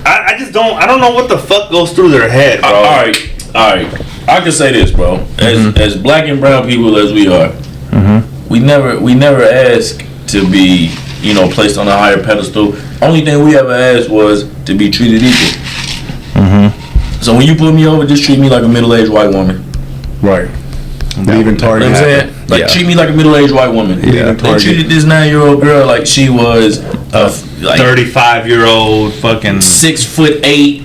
I just don't. I don't know what the fuck goes through their head, bro. All right. I can say this, bro. As black and brown people as we are, we never ask to be, placed on a higher pedestal. Only thing we ever asked was to be treated equal. So when you put me over, just treat me like a middle-aged white woman. Right. Leaving Target. You know what I'm saying? Like, treat me like a middle-aged white woman. Yeah. They treated this 9-year-old girl like she was a 35-year-old fucking 6'8".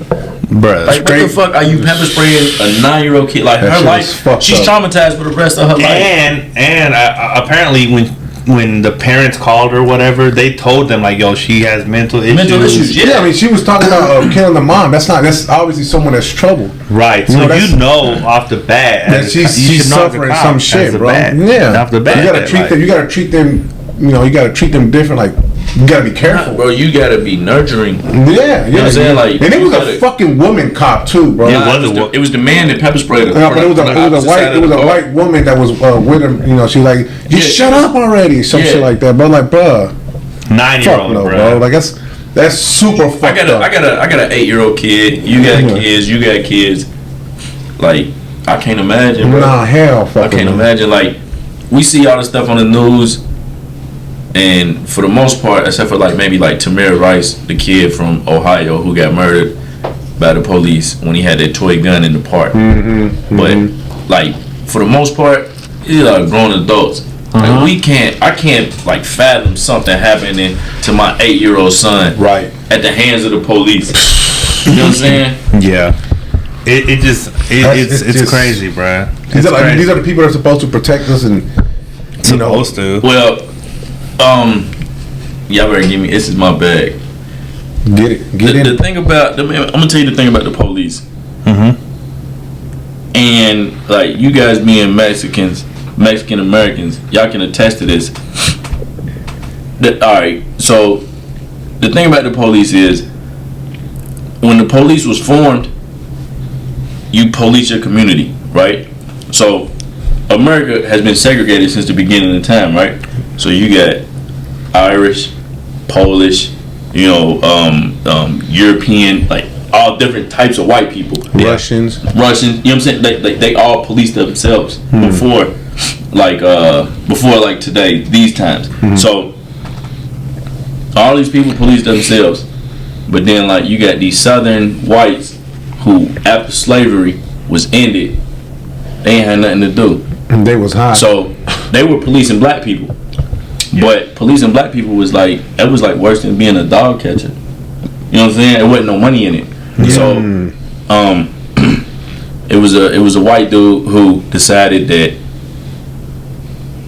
Bruh. Like, what the fuck are you pepper spraying a 9-year-old kid? Like, her life, she's traumatized for the rest of her life. And apparently when the parents called or whatever, they told them like, yo, she has mental issues. Yeah, I mean, she was talking about killing the mom. That's obviously someone that's troubled. Right. So off the bat that she's suffering some shit, bro. Yeah. Off the bat. You gotta treat them. You gotta treat them. You gotta treat them different. Like, you gotta be careful, bro. You gotta be nurturing. Yeah, you know what I'm saying? Like, and it was a fucking woman cop too, bro. It was the man that pepper sprayed her. Yeah, but it was a white woman that was with him. She like, shut up already, some shit like that. But like, bro, 9-year-old, bro. Like that's super fucked up. I got an 8-year-old kid. You got kids. You got kids. Like, I can't imagine, bro. Nah, hell, fuck. I can't imagine. Like, we see all this stuff on the news. And for the most part, except for like maybe like Tamir Rice, the kid from Ohio who got murdered by the police when he had that toy gun in the park. But like for the most part, these are grown adults. Like I can't like fathom something happening to my 8-year-old son at the hands of the police. You know what I'm saying? Yeah. It's crazy, bro. These are the people that are supposed to protect us and supposed to. Well. Y'all better give me. This is my bag. Get it. The thing about I'm gonna tell you the thing about the police. And like you guys being Mexican Americans, y'all can attest to this. All right. So the thing about the police is, when the police was formed, you police your community, right? So America has been segregated since the beginning of time, right? So you got Irish, Polish, European, like all different types of white people. Russians. You know what I'm saying? They all police themselves before today, these times. So all these people police themselves, but then like you got these Southern whites who, after slavery was ended, they ain't had nothing to do. And they was hot. So they were policing black people. But policing black people was like worse than being a dog catcher. You know what I'm saying? There wasn't no money in it. So it was a white dude who decided that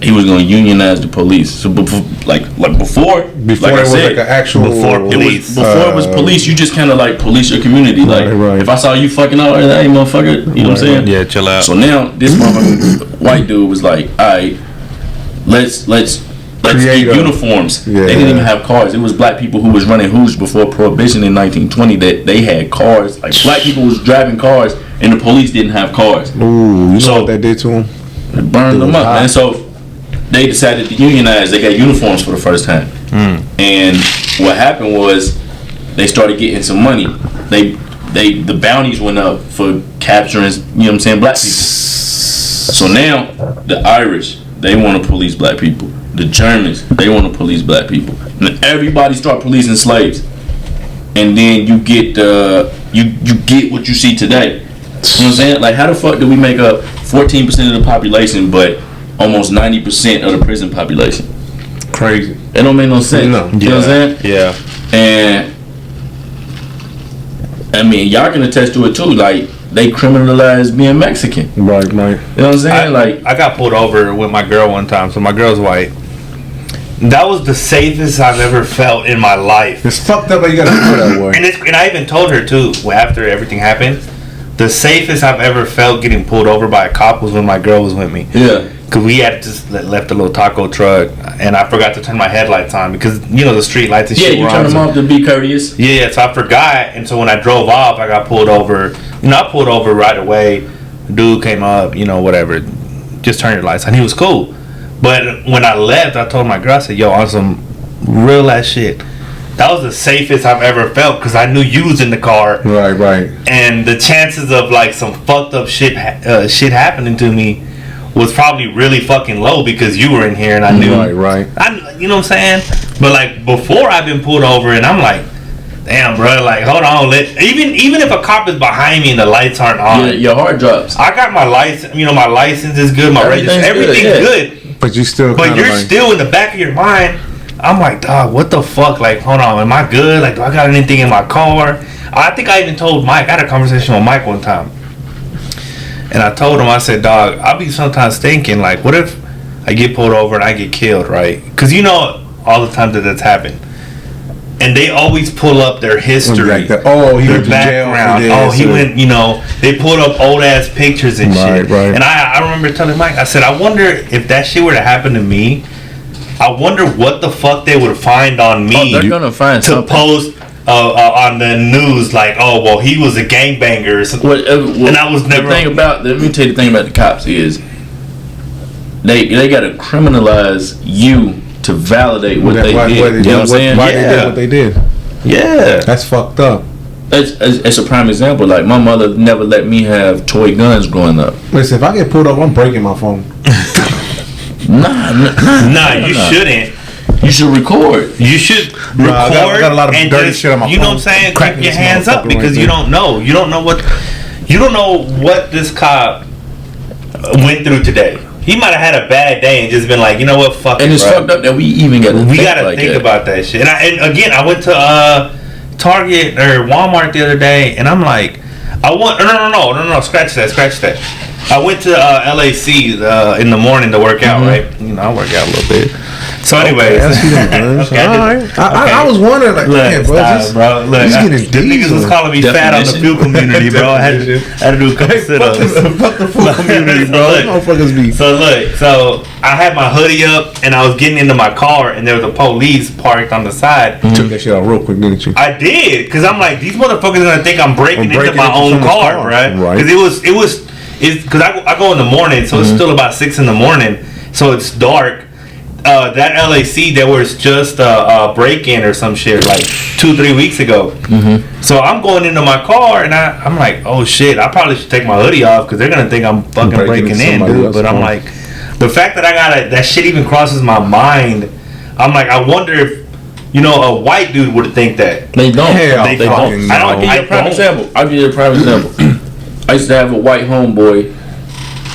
he was going to unionize the police. So before like it was like an actual police. Before it was police, you just kind of like police your community. Like if I saw you fucking out, hey motherfucker, you know what I'm saying? Yeah, chill out. So now this motherfucking white dude was like, all right, let's get uniforms. They didn't even have cars. It was black people who was running hooch before Prohibition in 1920 that they had cars. Like black people was driving cars and the police didn't have cars. Ooh, you know what that did to them? It burned them up, man. So they decided to unionize. They got uniforms for the first time. And what happened was they started getting some money. The bounties went up for capturing, you know what I'm saying, black people. So now the Irish, they want to police black people. The Germans, they want to police black people. And everybody start policing slaves. And then you get you get what you see today. You know what I'm saying? Like, how the fuck do we make up 14% of the population but almost 90% of the prison population? Crazy. It don't make no sense. No. You know what I'm saying? Yeah. And I mean, y'all can attest to it too. Like, they criminalized being Mexican. Right. You know what I'm saying? I got pulled over with my girl one time. So my girl's white. That was the safest I've ever felt in my life. It's fucked up, but you gotta feel that way. And I even told her too, after everything happened, the safest I've ever felt getting pulled over by a cop was when my girl was with me. Yeah. Cause we had just left a little taco truck, and I forgot to turn my headlights on because the street lights and shit. Yeah, you turn them off to be courteous. Yeah, so I forgot, and so when I drove off, I got pulled over. I pulled over right away. Dude came up, whatever. Just turn your lights on. He was cool, but when I left, I told my girl, I said, "Yo, on some real ass shit." That was the safest I've ever felt because I knew you was in the car. Right. And the chances of like some fucked up shit happening to me was probably really fucking low because you were in here and I knew. Right. You know what I'm saying? But like before I've been pulled over and I'm like, damn, bro, like hold on, even if a cop is behind me and the lights aren't on, your heart drops. I got my license. My license is good. My registration, everything's good. But you're still still in the back of your mind. I'm like, dog, what the fuck? Like, hold on, am I good? Like, do I got anything in my car? I think I even told Mike. I had a conversation with Mike one time. And I told him, I said, dog, I'll be sometimes thinking, like, what if I get pulled over and I get killed, right? Because all the times that's happened. And they always pull up their history. Like he their went to background. jail. He went, they pulled up old-ass pictures and shit. Right. And I remember telling Mike, I said, I wonder if that shit were to happen to me, I wonder what the fuck they would find on me they're gonna find to something. Post on the news, like, oh, well, he was a gangbanger or something. And I was never. Let me tell you the thing about the cops is they gotta criminalize you to validate what they did. You know what I'm saying? Why they did what they did. Yeah. That's fucked up. It's a prime example. Like, my mother never let me have toy guns growing up. Listen, if I get pulled up, I'm breaking my phone. Nah, you shouldn't. You should record. You should record. I got a lot of dirty shit on my phone. You know what I'm saying? Keep your hands up because you don't know. You don't know what this cop went through today. He might have had a bad day and just been like, you know what, fuck it. And it's fucked up that we even got to think about that shit. And again, I went to Target or Walmart the other day, and I'm like, no, scratch that. I went to LAC in the morning to work out, right? I work out a little bit. So anyway, I was wondering, like, look, bro. Look, the niggas was calling me fat on the food community, bro. I had to do a couple sit-ups. Fuck the food community, bro. So I had my hoodie up and I was getting into my car and there was a police parked on the side. You took that shit out real quick, didn't you? I did, because I'm like, these motherfuckers are gonna think I'm breaking into my own car, right? Because because I go in the morning, so it's still about 6 a.m, so it's dark. That LAC, there was just a break-in or some shit like 2-3 weeks ago. So I'm going into my car and I'm like, oh shit, I probably should take my hoodie off because they're gonna think I'm fucking breaking in, dude. But I'm like, the fact that that shit even crosses my mind. I'm like, I wonder if a white dude would think that. They don't. They don't. I'll give you a prime example. I used to have a white homeboy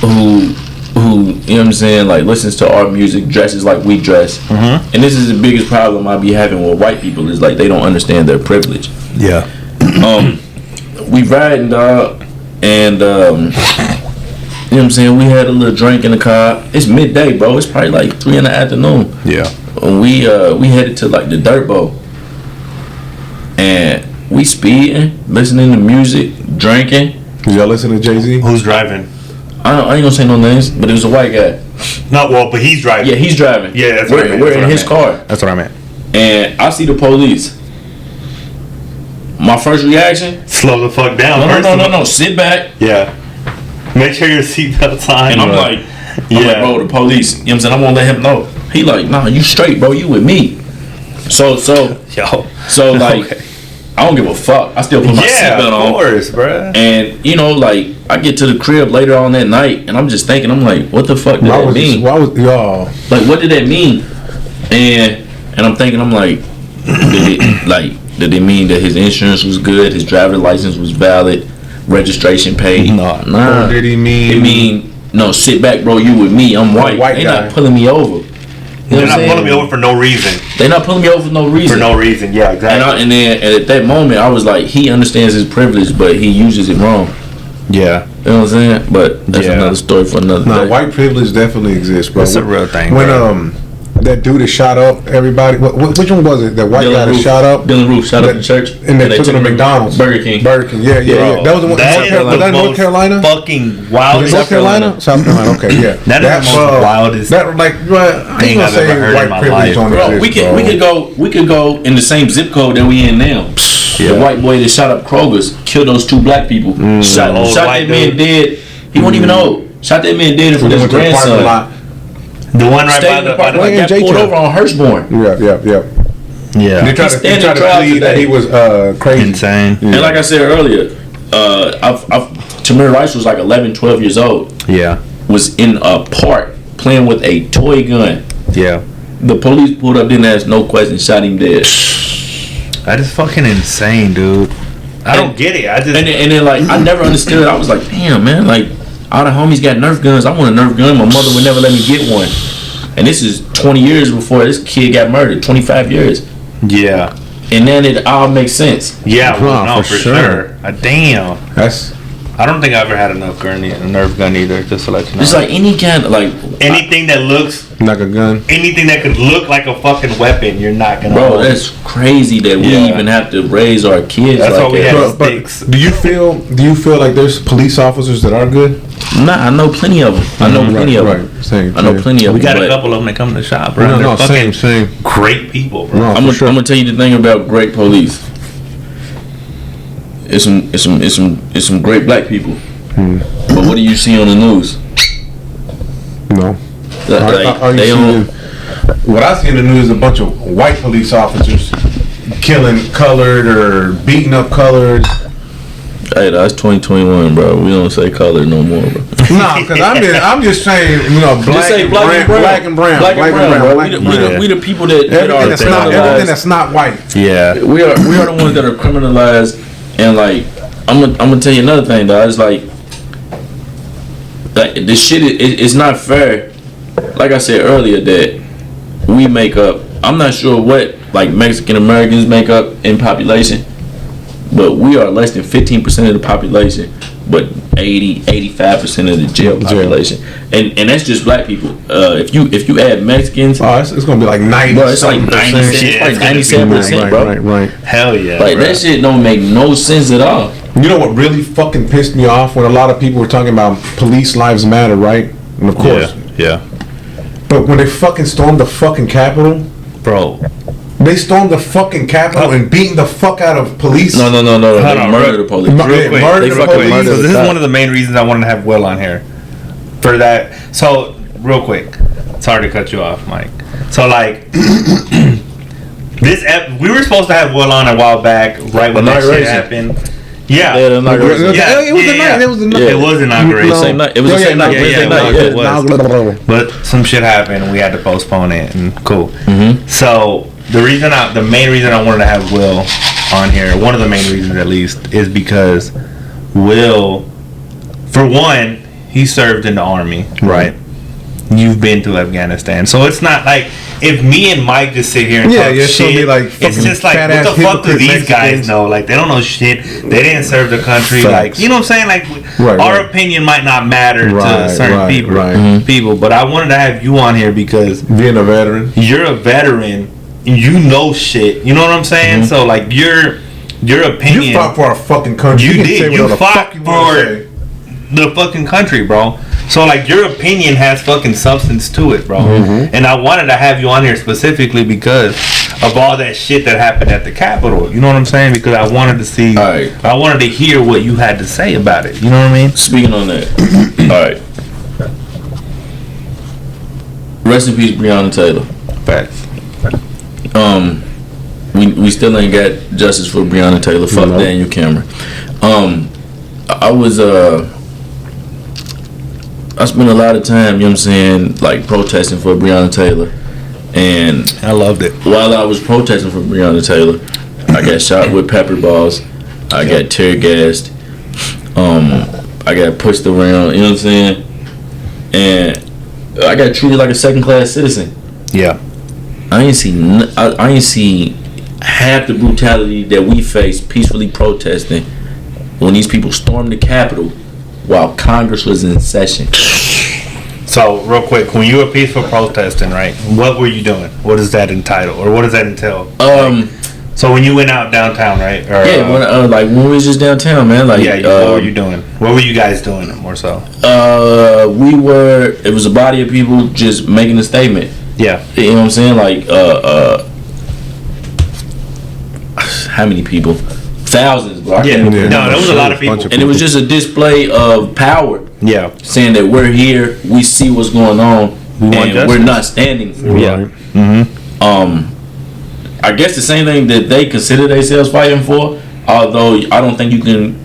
who, you know what I'm saying, like, listens to our music, dresses like we dress. And this is the biggest problem I be having with white people is, like, they don't understand their privilege. Yeah. We riding, dog, and, you know what I'm saying, we had a little drink in the car. It's midday, bro. It's probably like 3 in the afternoon. Yeah. And we headed to, like, the Dirt Bowl. And we speeding, listening to music, drinking. Y'all listen to Jay-Z? Who's driving? I ain't gonna say no names, but it was a white guy. No, well, but he's driving. Yeah, he's driving. Yeah, that's what I meant. We're in his car. That's what I meant. And I see the police. My first reaction: slow the fuck down. No. Sit back. Yeah. Make sure your seatbelt's on. And I'm like, bro, the police. You know what I'm saying? I won't let him know. He like, nah, you straight, bro. You with me. So like. Okay. I don't give a fuck. I still put my seatbelt on. Of course, bro. And like, I get to the crib later on that night, and I'm just thinking, I'm like, what the fuck did that mean? Like, what did that mean? And I'm thinking, I'm like, did it mean that his insurance was good, his driver's license was valid, registration paid? Nah. Or did he mean? It mean, no, sit back, bro. You with me? I'm white. They not pulling me over. They're not pulling me over for no reason. They're not pulling me over for no reason. For no reason, yeah, exactly. And then at that moment, I was like, he understands his privilege, but he uses it wrong. Yeah. You know what I'm saying? But that's another story for another day. White privilege definitely exists, bro. That's a real thing. When that dude that shot up everybody. Which one was it? That white guy that shot up? Dylan Roof shot up the church. And they took him to McDonald's. Burger King. Yeah. That was the one. Was that North Carolina? Fucking wildest. North Carolina? South Carolina. Okay, yeah. That is the most wildest. That I ain't gonna say white privilege on bro, we could go in the same zip code that we in now. Yeah. The white boy that shot up Kroger's killed those 2 black people. Shot that man dead. He wasn't even old. Shot that man dead in front of his grandson. The one right by the parking lot got pulled over on Hurstbourne. Yeah. They tried to plead that he was crazy. Insane. And like I said earlier, Tamir Rice was like 11, 12 years old. Yeah. Was in a park playing with a toy gun. Yeah. The police pulled up, didn't ask no question, shot him dead. That is fucking insane, dude. I don't get it. And then like I never understood it. I was like, damn man, like all the homies got Nerf guns. I want a Nerf gun. My mother would never let me get one. And this is 20 years before this kid got murdered. 25 years. Yeah. And then it all makes sense. Yeah, no, for sure. Damn. I don't think I ever had a Nerf gun either, just to let you know. It's like any kind of like anything that looks like a gun. Anything that could look like a fucking weapon, you're not gonna. Bro, that's crazy that we even have to raise our kids. That's like why we have sticks. Do you feel like there's police officers that are good? Nah, I know plenty of them. I know plenty of them. Same. I know plenty of them. We got a couple of them that come to the shop, bro. No, same. Great people, bro. I'm gonna tell you the thing about great police. It's some great black people. But what do you see on the news? No. What I see in the news is a bunch of white police officers killing colored or beating up colored. Hey, that's 2021, bro. We don't say colored no more, bro. Nah, because I'm just saying, black and brown. We the people that everything that's not white. Yeah, we are the ones that are criminalized. And like, I'm gonna tell you another thing, though. It's like this shit it's not fair. Like I said earlier, that we make up. I'm not sure what like Mexican Americans make up in population, but we are less than 15% of the population, but 85% of the jail population, and that's just black people. If you add Mexicans, it's gonna be like 90. Bro, it's like 97%, bro. Right. Hell yeah. Like that shit don't make no sense at all. You know what really fucking pissed me off when a lot of people were talking about police lives matter, right? And of course, yeah. But when they fucking stormed the fucking Capitol, bro. They stormed the fucking Capitol and beating the fuck out of police. No. They murdered the police. Real quick. So this is one of the main reasons I wanted to have Will on here. For that. So, real quick. Sorry to cut you off, Mike. So, like, we were supposed to have Will on a while back, right when that shit happened. Yeah. It was the night. It was inauguration. It was the same night. It was. But some shit happened and we had to postpone it and cool. Mm-hmm. So the main reason I wanted to have Will on here, one of the main reasons at least, is because Will, for one, he served in the army, right? You've been to Afghanistan, so it's not like if me and Mike just sit here and talk shit. It's just like, what the fuck do these guys know? Like, they don't know shit. They didn't serve the country. Facts. Like, you know what I'm saying? Like, our opinion might not matter to certain people. But I wanted to have you on here because being a veteran, you're a veteran. You know shit. You know what I'm saying? Mm-hmm. So like, your opinion. You fought for our fucking country. You did. You fought for the fucking country, bro. So like, your opinion has fucking substance to it, bro. Mm-hmm. And I wanted to have you on here specifically because of all that shit that happened at the Capitol. You know what I'm saying? Because I wanted to see, I wanted to hear what you had to say about it. You know what I mean? Speaking on that, all right. Rest in peace, Breonna Taylor. Facts. We still ain't got justice for Breonna Taylor. Fuck Daniel Cameron. I spent a lot of time, you know what I'm saying, like protesting for Breonna Taylor. And I loved it. While I was protesting for Breonna Taylor, I got shot with pepper balls. I got tear gassed. I got pushed around, you know what I'm saying? And I got treated like a second-class citizen. Yeah. I ain't see half the brutality that we faced peacefully protesting when these people stormed the Capitol while Congress was in session. So, real quick, when you were peaceful protesting, right? What were you doing? What does that entitle, or what does that entail? So when you went out downtown, right? Or, like when we was just downtown, man. Like, what were you doing? What were you guys doing more so? It was a body of people just making a statement. Yeah. You know what I'm saying? Like, how many people? Thousands, bro. No, there was a lot of people. And it was just a display of power. Yeah. Saying that we're here, we see what's going on, and we're not standing for it. Yeah. Mm-hmm. I guess the same thing that they consider themselves fighting for, although I don't think you can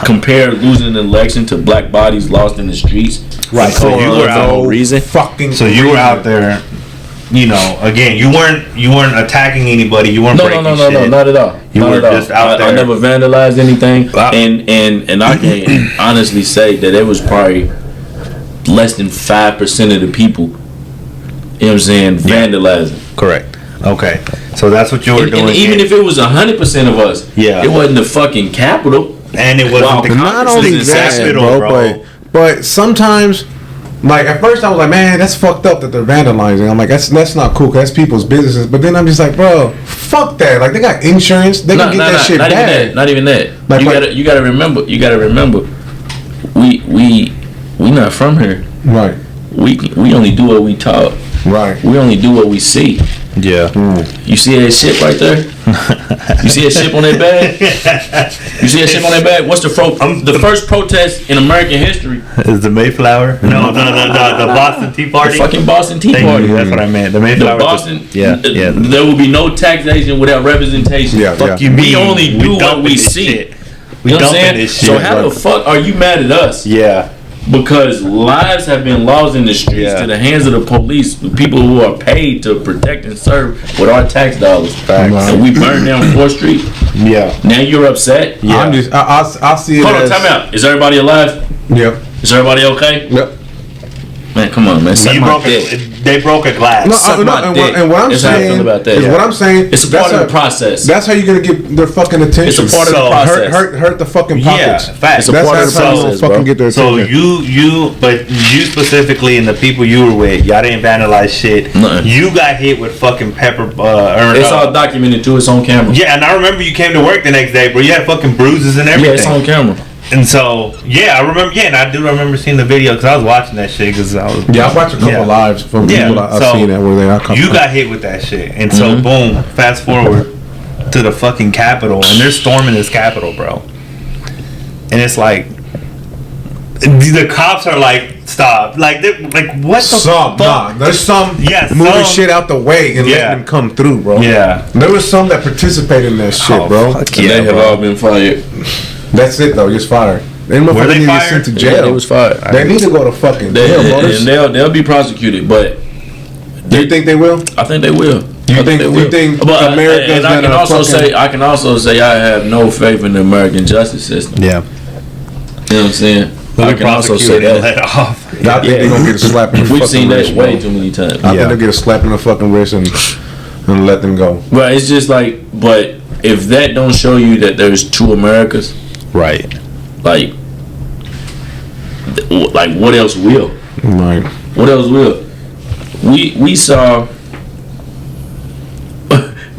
compare losing an election to black bodies lost in the streets. Right. So you were out reason. So you were out there. You know, again, you weren't attacking anybody. You weren't breaking shit. No, not at all. You were just out there. I never vandalized anything, and I can honestly say that it was probably less than 5% of the people. You know what I'm saying? Vandalizing. Correct. Okay. So that's what you were doing. And even if it was 100% of us, it wasn't the fucking Capitol, and it wasn't the not only that, bro. But sometimes. Like at first I was like, man, that's fucked up that they're vandalizing. I'm like, that's not cool. 'Cause that's people's businesses. But then I'm just like, bro, fuck that. Like they got insurance. They can get that shit back. Not even that. Like, you gotta remember. We not from here. Right. We only do what we taught. Right. We only do what we see. Yeah. You see that shit right there? You see that shit on that bag? You see that shit on that bag? What's the first protest in American history? Is the Mayflower? No. The Boston Tea Party. The fucking Boston Tea Party. That's what I meant. The Mayflower. The Boston. Yeah. There will be no taxation without representation. Yeah. Fuck you. We only do what we see. Shit. You know what I'm saying? So how the fuck are you mad at us? Yeah. Because lives have been lost in the streets to the hands of the police, the people who are paid to protect and serve with our tax dollars. And we burned down 4th Street. Yeah. Now you're upset. Yeah. I'll see it. Hold on, time out. Is everybody alive? Yep. Is everybody okay? Yep. Man, come on, man. They broke a glass. And what I'm saying is what I'm saying. It's a part of the process. That's how you're gonna get their fucking attention. It's a part of the process. Hurt the fucking pockets. Yeah, facts. It's a part of the process, fucking get their attention. So but you specifically and the people you were with, y'all didn't vandalize shit. Nothing. You got hit with fucking pepper. It's all documented too. It's on camera. Yeah, and I remember you came to work the next day, bro. You had fucking bruises and everything. Yeah, it's on camera. And so, I remember. Yeah, and I do remember seeing the video because I was watching that shit. Because I was. Yeah, I watched a couple lives from people I've seen that were there. You got hit with that shit, and so boom. Fast forward to the fucking Capitol, and they're storming this Capitol, bro. And it's like the cops are like, stop, like what the fuck? There's some moving shit out the way and letting them come through, bro. Yeah, there was some that participated in that shit, bro. And they have all been fired. That's it though, just fired. They need to get sent to jail. Yeah, they was fired. They need to go to fucking jail, and they'll be prosecuted. But do you think they will? I think they will. You think Americans? I can also say I have no faith in the American justice system. Yeah, you know what I'm saying. I can also say that. I think they're gonna get a slap in the fucking wrist. We've seen that way too many times. I think they'll get a slap in the fucking wrist and let them go. But it's just like, but if that don't show you that there's two Americas. Right. Like what else will? Right. What else will? We saw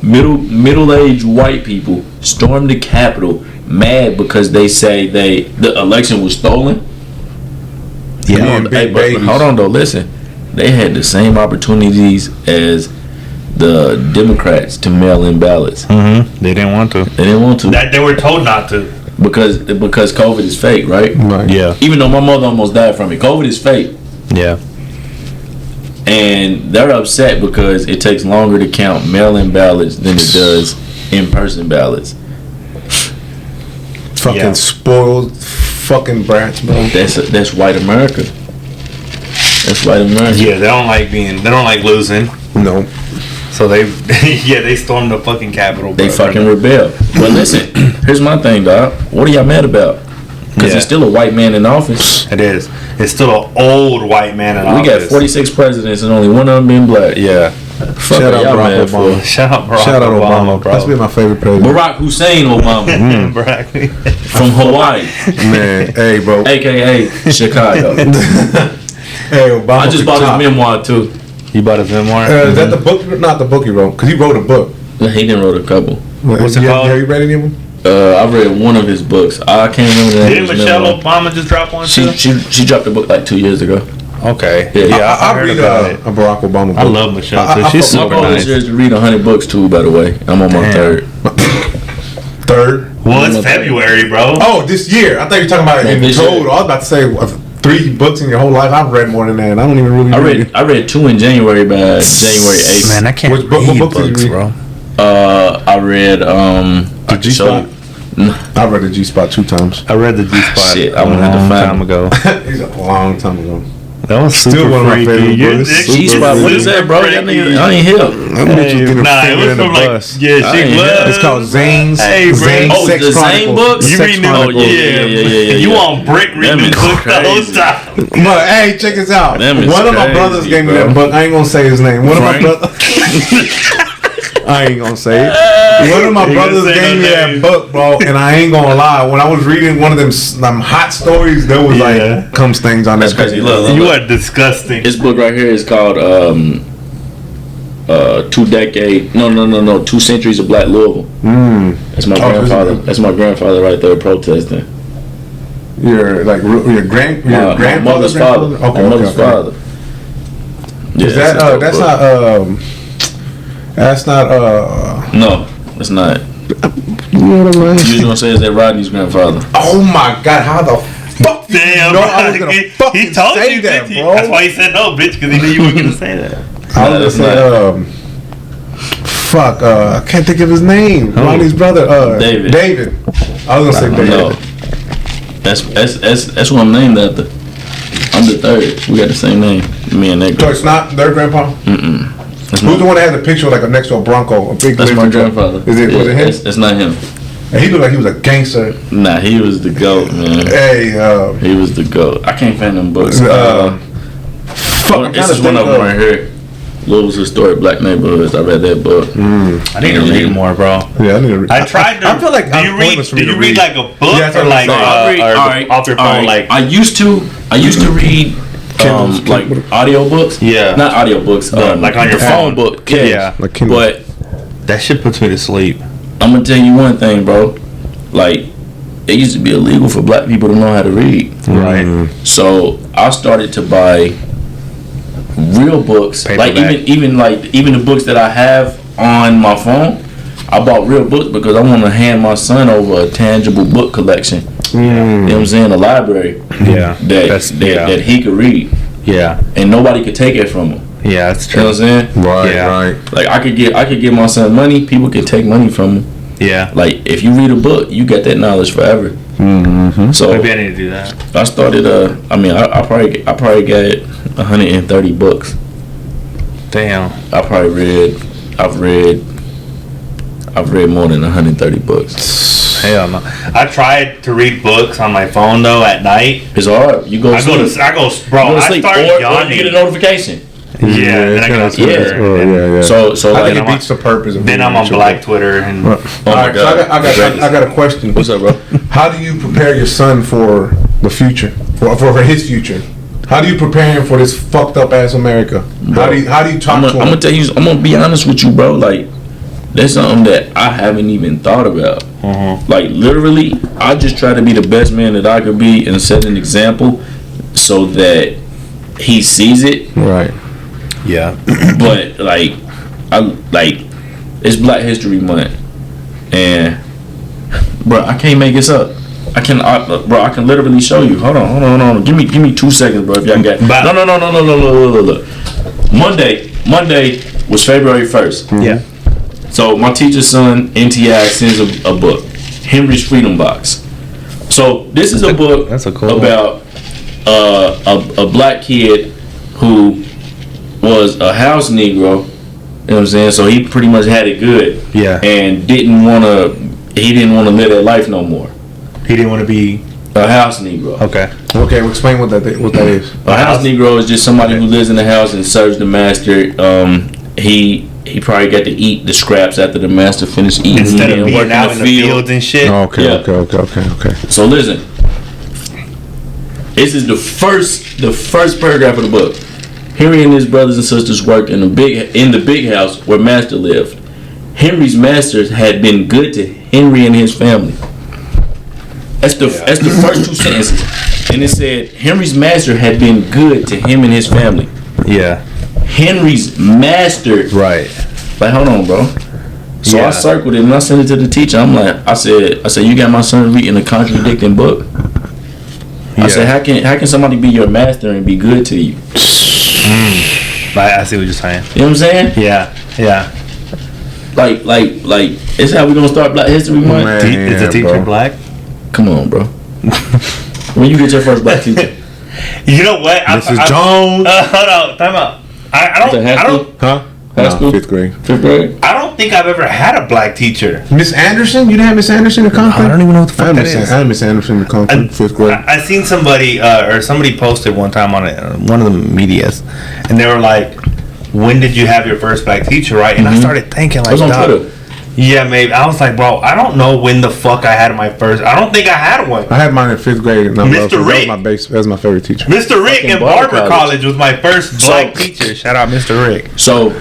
middle-aged white people storm the Capitol mad because they say the election was stolen. Yeah. But hold on though, listen. They had the same opportunities as the Democrats to mail in ballots. They didn't want to. That they were told not to. Because COVID is fake, right? Right. Yeah. Even though my mother almost died from it, COVID is fake. Yeah. And they're upset because it takes longer to count mail-in ballots than it does in-person ballots. Fucking spoiled, fucking brats, bro. That's white America. That's white America. Yeah, they don't like losing. No. So they stormed the fucking Capitol. They fucking rebel. But listen, here's my thing, dog. What are y'all mad about? Because it's still a white man in office. It is. It's still an old white man in office. We got 46 presidents and only one of them being black. Yeah. Shout out Barack Obama. Shout out Obama, bro. That's been my favorite president. Barack Hussein Obama. From Hawaii. Man, hey, bro. AKA Chicago. Hey, Obama I just bought his memoir too. You bought his memoir? Is that the book? Not the book he wrote, because he wrote a book. He didn't wrote a couple. What's it called? Have you read any of them? I read one of his books. I can't remember the name. Didn't Michelle Obama just drop one too? She dropped a book like 2 years ago. Okay. Yeah, I read a Barack Obama book. I love Michelle too. She's super nice. My goal is to read 100 books too, by the way. I'm on my third. Third? Well, it's February, bro. Oh, this year. I thought you were talking about it in total. I was about to say 3 books in your whole life. I've read more than that. I don't even really I read 2 in January by January 8th. Man, I can't read books, did you read? Bro. I read the G-Spot. I read the G-Spot 2 times. I read the G-Spot Shit, a long time ago. He's a long time ago. That was super Still one of my freaky. favorite books. G-Spot, what is that, bro? I ain't here. Nah, it was from like she was. It's called Zane's. Hey, Zane's bro. Sex the Zane Chronicles. books? You reading them? Yeah. You on brick reading the book the whole crazy. time. But hey, check this out. Them is One of my crazy, brothers gave me bro. that book. I ain't gonna say his name. One of my Frank? brothers. I ain't gonna say it. One of my You gonna brothers say gave no me that names. book, bro, and I ain't gonna lie. When I was reading one of them hot stories, there was Yeah. like comes things on That's that crazy. page. Look. You are disgusting. This book right here is called 2 centuries of Black Louisville. That's my grandfather. That's my grandfather right there protesting. Your My mother's father. Okay, My mother's father. Yeah, Is that that's not no, it's not. You know what I mean? You was gonna say is that Rodney's grandfather? Oh my God! How the fuck? Did Damn, you know bro. I was gonna fucking He told say you that, bitch. bro. That's why he said no, bitch, because he knew you were gonna say that. I No, was that's gonna say fuck. I can't think of his name. Ronnie's brother. David. David. I was gonna say David. No, that's what I'm named after. I'm the third. We got the same name. Me and that. So it's not their grandpa. That's Who's the one that has a picture like next to a Bronco? A big. That's my lifted truck? grandfather. Was it him? It's not him. And he looked like he was a gangster. Nah, he was the goat, man. Hey. He was the goat. I can't find them books. Fuck. This is one of them right here. Louisville's Historic Black Neighborhoods. I read that book. I need to read more, bro. Yeah, I need to read. I tried to. I feel like do I'm you read? pointless for Do me you to read read. like a book Yeah, that's or what I'm like saying. off your phone? Like I used to read like audio books. Yeah. Not audio books. like on your phone book. Yeah. Like Kindle. But that shit puts me to sleep. I'm gonna tell you one thing, bro. Like, it used to be illegal for black people to know how to read. Right. So I started to buy real books. Paperback. Like even the books that I have on my phone. I bought real books because I want to hand my son over a tangible book collection. You know what I'm saying? A library. Yeah. That he could read. Yeah. And nobody could take it from him. Yeah, that's You know true. what I'm saying? Right. Yeah. Right. Like I could give my son money, people could take money from him. Yeah. Like if you read a book, you get that knowledge forever. Mm-hmm. So Maybe I need to do that. I started. I probably got 130 books. Damn. I've read more than 130 books. Hell no. I tried to read books on my phone though at night. It's hard. You go. I go, bro. You go to I sleep, started or you yawning. get a notification. Yeah, then I get on Twitter. Yeah. So I like, think it beats the purpose of Then reading I'm on actual Black book. Twitter and All right, so I got a question. What's up, bro? How do you prepare your son for the future, for his future? How do you prepare him for this fucked up ass America? How do you talk to him? I'm gonna tell you. I'm gonna be honest with you, bro. Like, that's something that I haven't even thought about. Like, literally, I just try to be the best man that I could be and set an example so that he sees it. Right. yeah. But it's Black History Month, and bro, I can't make this up. I can literally show you. Hold on. Give me 2 seconds, bro. If y'all got no. Monday was February 1st. Yeah. So my teacher's son, NTI, sends a book, Henry's Freedom Box. So this is a book That's a cool about a black kid who was a house Negro. You know what I'm saying? So he pretty much had it good. Yeah. And didn't want to live that life no more. He didn't want to be. A house Negro. Okay. Okay. Well, explain what that is. A house Negro is just somebody who lives in the house and serves the master. He probably got to eat the scraps after the master finished eating. Instead of and being out in the fields and shit. Okay. Yeah. Okay. So listen, This is the first paragraph of the book. Henry and his brothers and sisters worked in the big house where Master lived. Henry's masters had been good to Henry and his family. That's the first two sentences. And it said Henry's master had been good to him and his family. Yeah. Henry's master. Right. Like, hold on, bro. So I circled it and I sent it to the teacher. I'm like, I said, you got my son reading a contradicting book? I said, how can somebody be your master and be good to you? I see what you're saying. You know what I'm saying? Yeah. Like, it's how we gonna start Black History Month. Is the teacher black? Come on, bro. When you get your first black teacher? You know what? Mrs. Jones. Hold on, time out. I don't. Huh? High school? 5th grade. 5th grade? I don't think I've ever had a black teacher. Miss Anderson? You didn't have Miss Anderson in Concord? I don't even know what the fuck that is. I had Miss Anderson in Concord, 5th grade. I seen somebody somebody posted one time on one of the medias, and they were like, "When did you have your first black teacher?" Right? And I started thinking like, I was on Twitter. Yeah, maybe. I was like, bro, I don't know when the fuck I had my first. I don't think I had one. I had mine in 5th grade. And Mr. Rick. That was my favorite teacher. Mr. Rick in Barber College was my first black teacher. Shout out Mr. Rick. So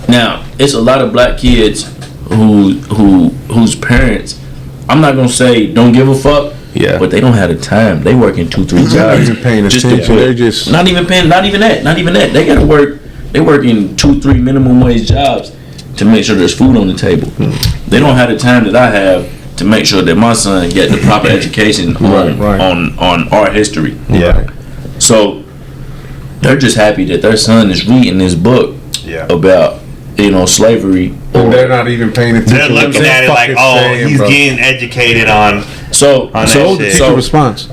now it's a lot of black kids whose parents, I'm not gonna say don't give a fuck. Yeah. But they don't have the time. They working 2-3 jobs. They're not even paying attention. They're just not even that. They gotta work. They working 2-3 minimum wage jobs to make sure there's food on the table. They don't have the time that I have to make sure that my son get the proper education on art history. Yeah. So they're just happy that their son is reading this book about slavery. And they're not even paying attention. They're looking at it like, he's getting educated on. So response.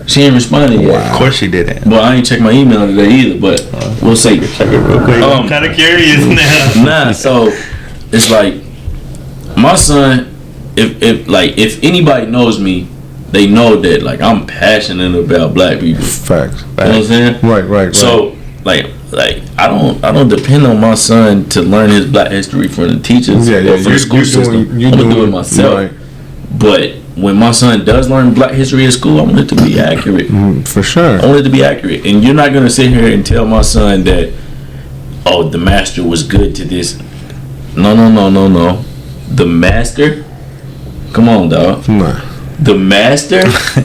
She ain't responded yet. Of course she didn't. Well, I ain't checked my email today either, but we'll see. Check it real quick. I'm kind of curious now. So it's like my son. If anybody knows me, they know that like I'm passionate about black people. Facts. You know what I'm saying? Right. So like I don't depend on my son to learn his black history from the teachers or from the school system. I'm gonna do it myself. Right. But when my son does learn black history at school, I want it to be accurate. For sure. I want it to be accurate. And you're not gonna sit here and tell my son that, the master was good to this. No. The master? Come on, dog. Nah. The master? Fuck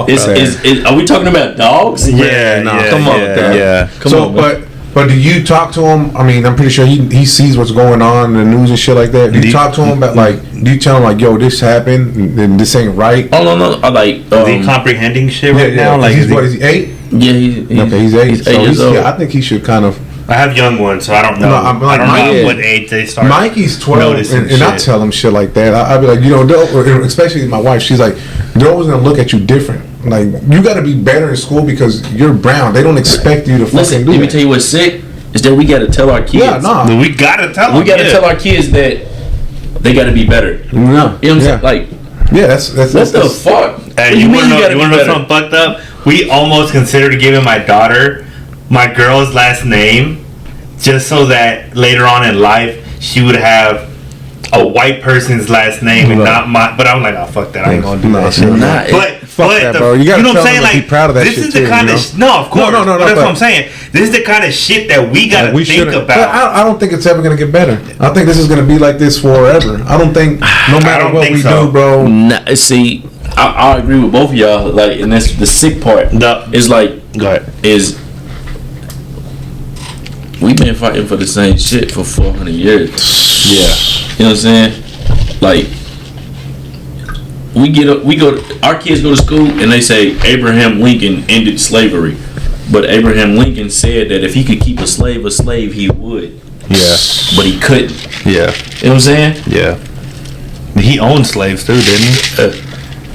are we talking about dogs? Yeah. Come on, dog. Yeah. Come on. But do you talk to him? I mean, I'm pretty sure he sees what's going on in the news and shit like that. Do you talk to him about do you tell him like, yo, this happened and this ain't right? Oh no. I like is he comprehending shit right now? Like, is he 8? Yeah, he's 8. He's 8 years old. I think he should kind of. I have young ones, so I don't know. I don't know what age they start. Mikey's 12, and I tell him shit like that. I'd be like, especially my wife. She's like, they're always gonna look at you different. Like, you got to be better in school because you're brown. They don't expect you to fucking do let that. me tell you what's sick is that we got to tell our kids. We got to tell them. We got to tell our kids that they got to be better. No. You know what I'm saying? Like, that's what the fuck? Hey, you want to know something fucked up? We almost considered giving my daughter my girl's last name just so that later on in life she would have a white person's last name and not mine. But I'm like, fuck that. I ain't gonna do that shit. Fuck that, bro. You gotta tell them to be proud of that shit too. This is the kind of no, of course. No. That's what I'm saying. This is the kind of shit that we gotta think about. But I don't think it's ever gonna get better. I think this is gonna be like this forever. I don't think no matter what we do, bro. Nah, see, I agree with both of y'all. Like, and that's the sick part. Is like, go ahead. Is we've been fighting for the same shit for 400 years. Yeah. You know what I'm saying? Like, our kids go to school and they say Abraham Lincoln ended slavery. But Abraham Lincoln said that if he could keep a slave, he would. Yeah. But he couldn't. Yeah. You know what I'm saying? Yeah. He owned slaves too, didn't he?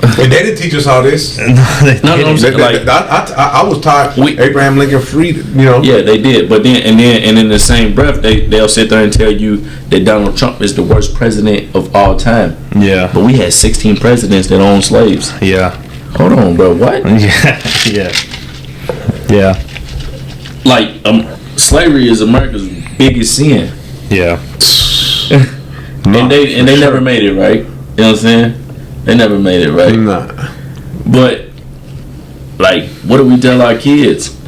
And they didn't teach us all this. No, I was taught Abraham Lincoln freed. Yeah, they did. But then in the same breath, they'll sit there and tell you that Donald Trump is the worst president of all time. Yeah. But we had 16 presidents that owned slaves. Yeah. Hold on, bro. What? Yeah. Like, slavery is America's biggest sin. Yeah. And they never made it right. You know what I'm saying? They never made it right. Nah. But like, what do we tell our kids?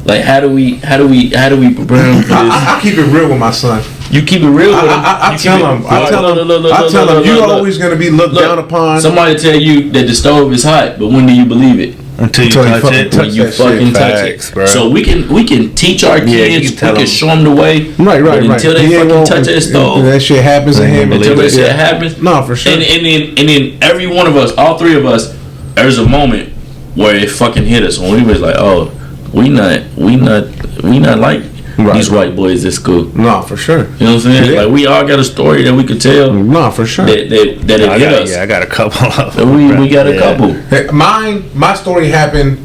Like, how do we prepare them for this? I keep it real with my son. You keep it real with him. I tell him, you're always going to be looked down upon. Somebody tell you that the stove is hot, but when do you believe it? Until you touch it. When you fucking touch it. Bro. So we can teach our kids. We can show them the way. Right. But until they fucking touch that stove, that shit happens to him. Until that shit happens. No, for sure. And then every one of us, all three of us, there's a moment where it fucking hit us when we was like, oh, we not like these white boys at school. No, for sure. You know what I'm saying? Yeah. Like, we all got a story that we could tell. No, for sure. That it hit us. Yeah, I got a couple of them. We got a couple. Hey, my story happened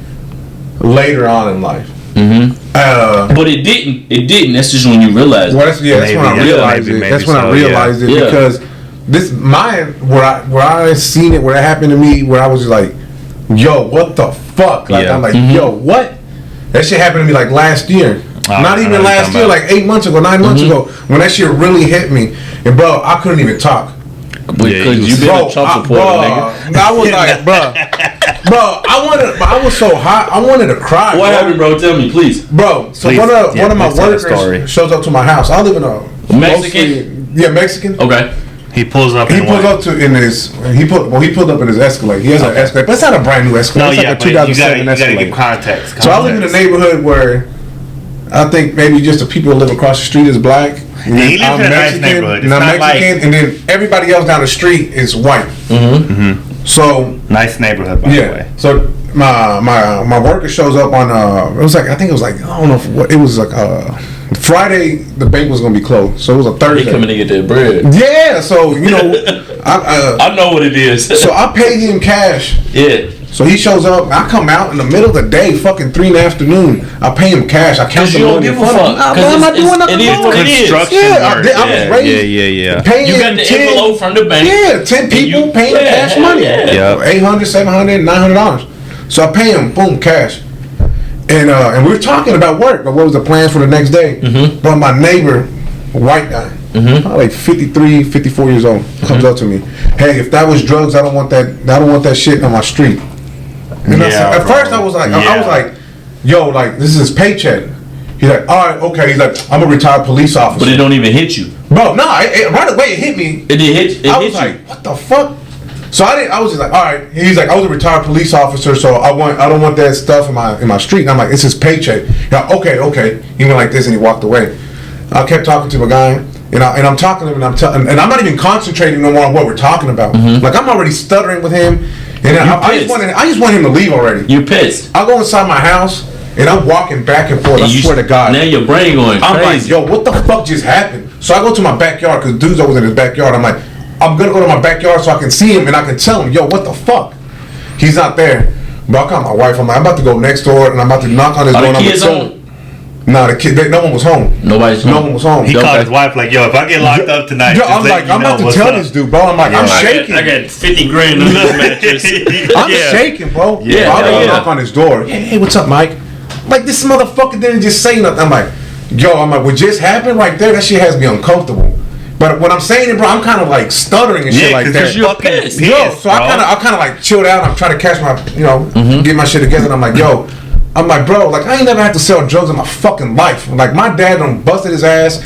later on in life. But it didn't. That's just when you realize. Well, that's when I realized it. That's when I realized it because where I seen it, where it happened to me, where I was just like, yo, what the fuck? Like, I'm like, yo, what? That shit happened to me like last year. Not even last year, like 8 months ago, 9 months ago, when that shit really hit me. And bro, I couldn't even talk. Because you been a Trump supporter, nigga. I was like, bro, I was so hot, I wanted to cry. What happened, bro? Tell me, please. Bro, so one of my workers shows up to my house. I live in a Mexican. Mexican. Okay. He pulls up. He pulled up he pulled up in his Escalade. He has an Escalade, but it's not a brand new Escalade. It's like a 2007 Escalade. You gotta give context. So I live in a neighborhood where I think maybe just the people who live across the street is black. Yeah, he lives in a nice neighborhood. And I'm Mexican, and then everybody else down the street is white. So nice neighborhood, by the way. So my worker shows up on I don't know what it was, like Friday. The bank was gonna be closed, so it was a Thursday. They coming to get their bread. Yeah, so I know what it is. So I paid him cash. Yeah. So he shows up. I come out in the middle of the day, fucking 3 in the afternoon. I pay him cash. I count the money. You don't give a fuck. I'm not doing nothing wrong. Construction work. I was raised. Yeah. Paying you got the envelope from the bank. Yeah, 10 people paying cash money. Yeah. $800, $700, $900. So I pay him, boom, cash. And we were talking about work, but what was the plans for the next day? But my neighbor, white guy, like 53, 54 years old, comes up to me. Hey, if that was drugs, I don't want that shit on my street. And at first I was like, yo, like, this is his paycheck. He's like, all right, okay. He's like, I'm a retired police officer. But it don't even hit you. Bro, no, right away it hit me. It did hit. I was like, what the fuck? So I was just like, all right. He's like, I was a retired police officer, so I don't want that stuff in my street. And I'm like, it's his paycheck. Yeah, okay. He went like this and he walked away. I kept talking to a guy, and I'm talking to him, and I'm not even concentrating no more on what we're talking about. Like, I'm already stuttering with him, and I just want him to leave already. You're pissed. I go inside my house, and I'm walking back and forth. I swear to God. Now your brain going crazy. I'm like, yo, what the fuck just happened? So I go to my backyard, because dude's always in his backyard. I'm like, I'm gonna go to my backyard so I can see him and I can tell him, yo, what the fuck? He's not there. But I call my wife. I'm like, I'm about to go next door and I'm about to knock on his door. Are the kids home? No, no one was home. No one was home. He called his wife like, yo, if I get locked up tonight, yo, I'm like, I'm about to tell this dude, bro. I'm like, I'm shaking. I got 50 grand in this mattress. I'm shaking, bro. Yeah, I'm gonna knock on his door. Hey, what's up, Mike? Like, this motherfucker didn't just say nothing. I'm like, what just happened right there? That shit has me uncomfortable. But when I'm saying it, bro, I'm kind of like stuttering and shit like that. You're pissed. So I kind of like chilled out. I'm trying to catch my, get my shit together. And I'm like, yo, bro, like, I ain't never had to sell drugs in my fucking life. Like, my dad done busted his ass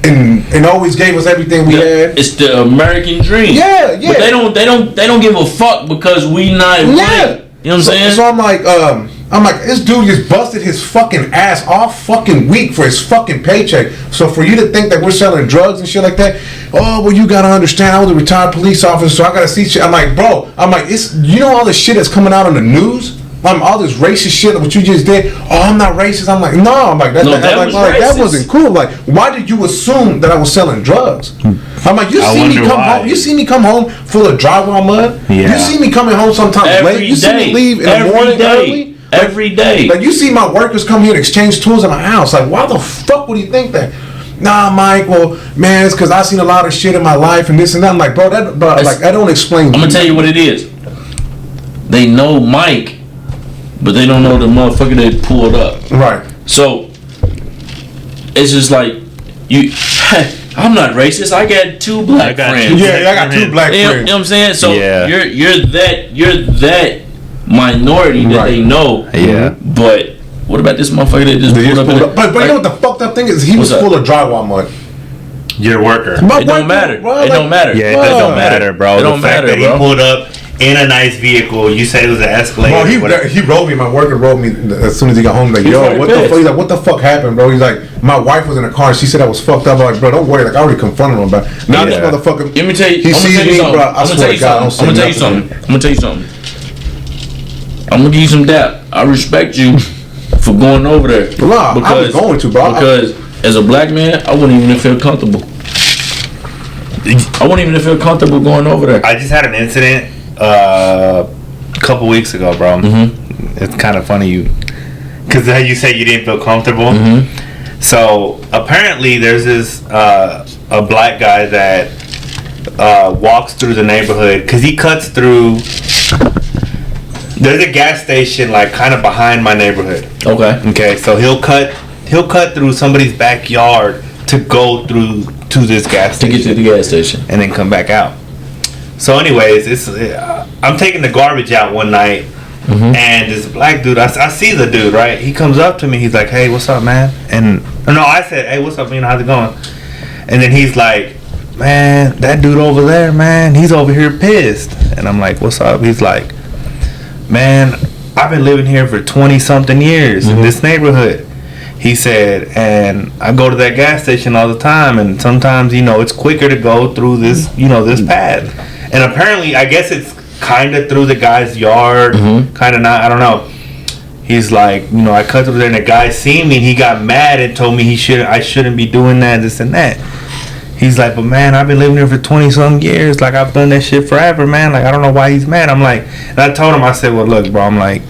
and always gave us everything we had. It's the American dream. Yeah. But they don't give a fuck because we not white. You know what I'm saying? So I'm like, this dude just busted his fucking ass all fucking week for his fucking paycheck. So for you to think that we're selling drugs and shit like that, oh, well, you gotta understand, I was a retired police officer, so I gotta see shit. I'm like, bro, it's, all the shit that's coming out on the news? All this racist shit, what you just did. Oh, I'm not racist. I'm like, no. I'm like, that wasn't cool. Like, why did you assume that I was selling drugs? I'm like, you see me come home full of drywall mud. Yeah. You see me coming home sometimes late. You see me leave in the morning early. Every day. Like, you see my workers come here and exchange tools in my house. Like, why the fuck would you think that? Nah, Mike, well, man, it's because I seen a lot of shit in my life and this and that. I'm like, bro, that don't explain. I'm going to tell you what it is. They know Mike, but they don't know the motherfucker that pulled up. Right. So, it's just like, I'm not racist. I got 2 black friends. Yeah, I got 2 black friends. You know what I'm saying? So you're that minority that they know. Yeah. But what about this motherfucker that just pulled up? But you know what the fucked up thing is? He was full of drywall mud. You're a worker. It don't matter. It don't matter. Yeah, it don't matter, bro. It don't matter, bro. He pulled up in a nice vehicle. You said it was an Escalade. Bro, he rolled me. My worker rolled me as soon as he got home. Like, yo, what the fuck? He's like, what the fuck happened, bro? He's like, my wife was in the car and she said I was fucked up. I'm like, bro, don't worry. Like, I already confronted him about it. Now this motherfucker. Let me tell you. He sees me, bro. I swear to God, I'm gonna tell you something. I'm gonna give you some dap. I respect you for going over there. Nah, I was going to, bro. Because as a black man, I wouldn't even feel comfortable. I wouldn't even feel comfortable going over there. I just had an incident a couple weeks ago, bro. Mm-hmm. It's kind of funny because you say you didn't feel comfortable. Mm-hmm. So apparently there's this a black guy that walks through the neighborhood because he cuts through. There's a gas station like kind of behind my neighborhood. Okay, so he'll cut through somebody's backyard to go through to this gas station. To get to the gas station. And then come back out. So anyways, I'm taking the garbage out one night, and this black dude, I see the dude, right? He comes up to me, he's like, hey, what's up, man? And no, I said, hey, what's up, man? How's it going? And then he's like, man, that dude over there, man, he's over here pissed. And I'm like, what's up? He's like, man, I've been living here for 20-something years in this neighborhood. He said, and I go to that gas station all the time, and sometimes, it's quicker to go through this, this path. And apparently, I guess it's kind of through the guy's yard, kind of not, I don't know. He's like, I cut through there, and the guy seen me, and he got mad and told me I shouldn't be doing that, this and that. He's like, but man, I've been living here for 20-some years. Like, I've done that shit forever, man. Like, I don't know why he's mad. I'm like, and I told him, I said, well, look, bro, I'm like,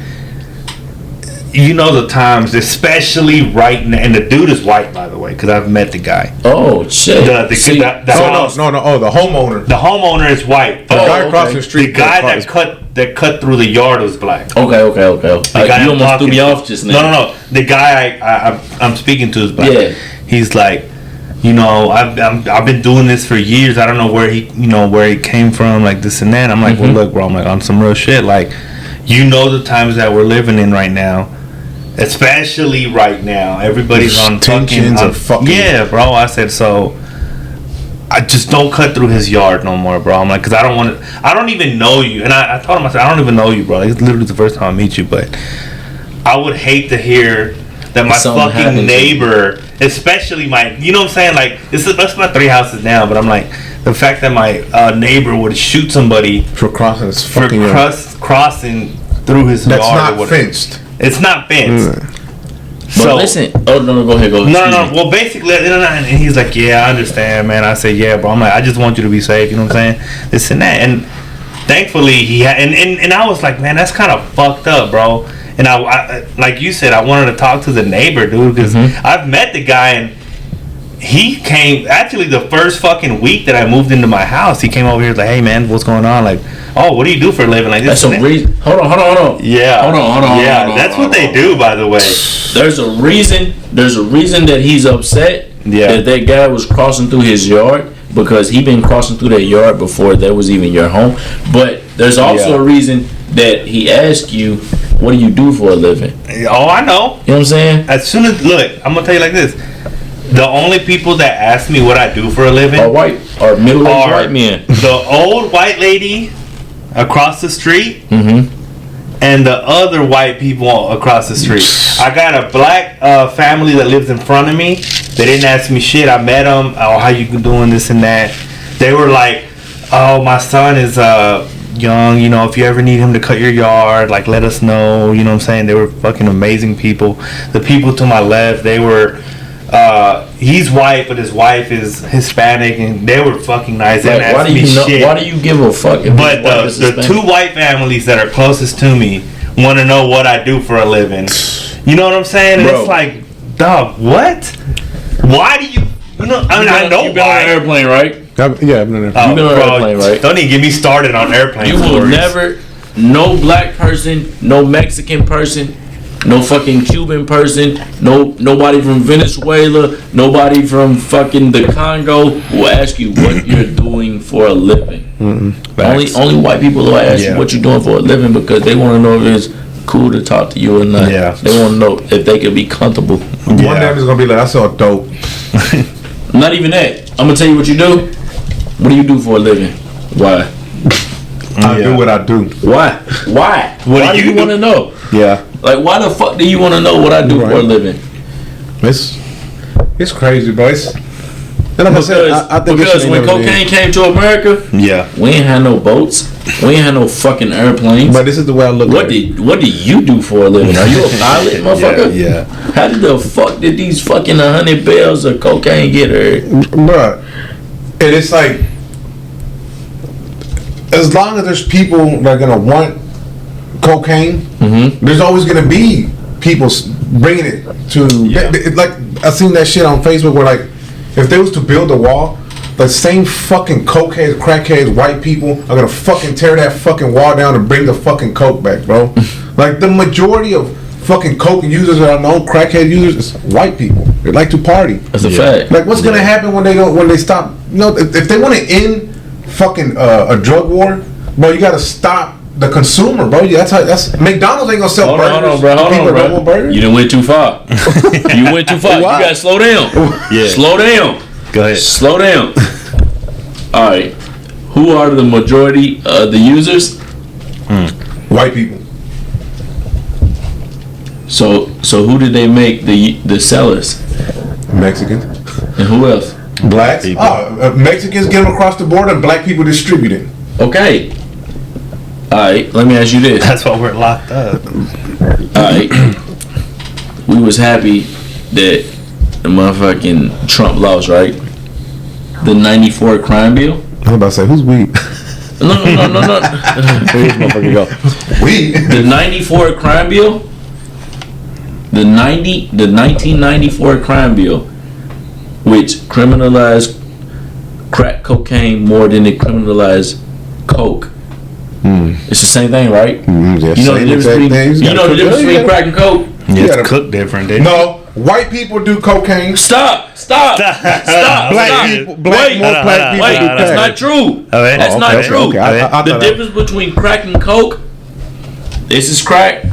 the times, especially right now, and the dude is white, by the way, because I've met the guy. Oh shit! No, the homeowner. The homeowner is white. The guy across the street. The guy that cut through the yard was black. Okay. You almost threw me off just now. No. The guy I'm speaking to is black. Yeah. He's like, I've been doing this for years. I don't know where he came from, like this and that. I'm like, well, look, bro. I'm like, on some real shit, like. The times that we're living in right now, especially right now, everybody's on fucking. Yeah, bro. I said so. I just don't cut through his yard no more, bro. I'm like, cause I don't even know you, and I told him, I said, I don't even know you, bro. Like, it's literally the first time I meet you, but I would hate to hear that my fucking neighbor, especially my, you know what I'm saying? Like, that's my 3 houses now, but I'm like, the fact that my neighbor would shoot somebody for crossing his fucking crossing through his yard. That's not fenced. It's not fenced. So listen. Oh no, go ahead. No. Well, basically, and he's like, yeah, I understand, man. I say, yeah, bro. I'm like, I just want you to be safe. You know what I'm saying? This and that. And thankfully, he had, and I was like, man, that's kind of fucked up, bro. And I like you said, I wanted to talk to the neighbor, dude, because I've met the guy, and he came actually the first fucking week that I moved into my house. He came over here like, hey man, what's going on? Like, oh, what do you do for a living? Like, this. That's a reason. Hold on. Yeah. Hold on. Yeah, that's what they do, by the way. There's a reason that he's upset. Yeah. That guy was crossing through his yard, because he been crossing through that yard before that was even your home. But there's also a reason that he asked you, what do you do for a living? Oh, I know. You know what I'm saying? As soon as, look, I'm gonna tell you like this. The only people that ask me what I do for a living are white, or middle-aged white men. The old white lady across the street, and the other white people across the street. I got a black family that lives in front of me. They didn't ask me shit. I met them. Oh, how you doing? This and that. They were like, oh, my son is young. If you ever need him to cut your yard, like, let us know. You know what I'm saying? They were fucking amazing people. The people to my left, they were. He's white, but his wife is Hispanic, and they were fucking nice. Like, why do you give a fuck? But the two white families that are closest to me want to know what I do for a living. You know what I'm saying? And it's like, dog, what? Why do you? I know you've been on an airplane, right? Yeah, I've been on an airplane. You've been on an airplane, right? Don't even get me started on airplane. You will never, no black person, no Mexican person, no fucking Cuban person, nobody from Venezuela, nobody from fucking the Congo will ask you what you're doing for a living. Only white people will ask you what you're doing for a living because they want to know if it's cool to talk to you or not. Yeah. They want to know if they can be comfortable. One day I'm just gonna be like, I saw dope. Not even that. I'm gonna tell you what you do. What do you do for a living? Why? I do what I do. Why? Why do you want to know? Yeah. Like, why the fuck do you want to know what I do for a living? It's crazy, bro. And like because I think when cocaine came to America, we ain't had no boats, we ain't had no fucking airplanes. But this is the way I look at it. What do you do for a living? Are you a pilot, motherfucker? Yeah. How did the fuck did these fucking 100 bales of cocaine get her? Bruh. And it's like, as long as there's people that are gonna want cocaine, there's always gonna be people bringing it to. Like I seen that shit on Facebook where like, if they was to build a wall, the same fucking cokeheads, crackheads, white people are gonna fucking tear that fucking wall down and bring the fucking coke back, bro. Like the majority of fucking coke users that are known crackhead users is white people. They like to party. That's a fact. Like what's gonna happen when they stop? You know, if they want to end fucking a drug war, bro, you gotta stop the consumer, bro. That's McDonald's ain't gonna sell burgers. Hold on, bro. You done went too far. You went too far. You gotta slow down. Slow down. Go ahead. Slow down. All right. Who are the majority of the users? White people. So who did they make the sellers? Mexicans. And who else? Blacks. Mexicans get them across the border and black people distribute it. Okay. Alright, let me ask you this. That's why we're locked up. Alright. We was happy that the motherfucking Trump lost, right? The 94 crime bill. I'm about to say, who's we? No. Where's motherfucker go? We. The 94 crime bill. The 1994 crime bill, which criminalized crack cocaine more than it criminalized coke. It's the same thing, right? You know the difference between crack and coke? You have to cook different, didn't No, white people do cocaine. Stop. Black people do crack. That's not true. That's not true. The difference between crack and coke, this is crack,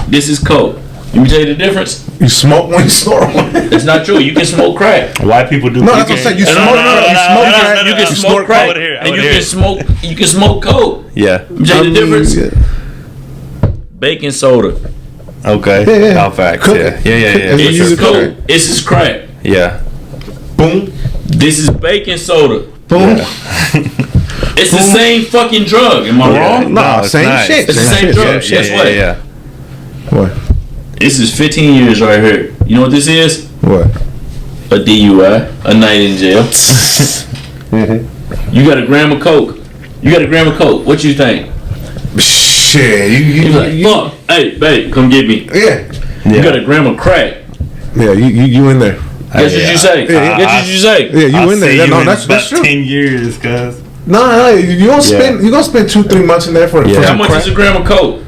this is coke. Let me tell you the difference. You smoke when you snort. It's not true. You can smoke crack. White people do. No, that's what I'm saying. You smoke crack. You can smoke crack, and you can smoke coke. Yeah. Let me tell you the difference. Baking soda. Okay. All facts. Yeah. This is coke. This is crack. Yeah. Boom. This is baking soda. Boom. It's the same fucking drug. Am I wrong? No, same shit. It's the same drug. Guess what? Yeah. What? This is 15 years right here. You know what this is? What? A DUI, a night in jail. You got a gram of coke. What you think? Shit, you like, fuck. Hey, babe, come get me. Yeah. You got a gram of crack. Yeah, you in there. Guess what you say? Guess what you say? Yeah, you in there. No, that's true. 10 years, cuz. No, you gonna spend 2-3 months in there for How much is a gram of coke?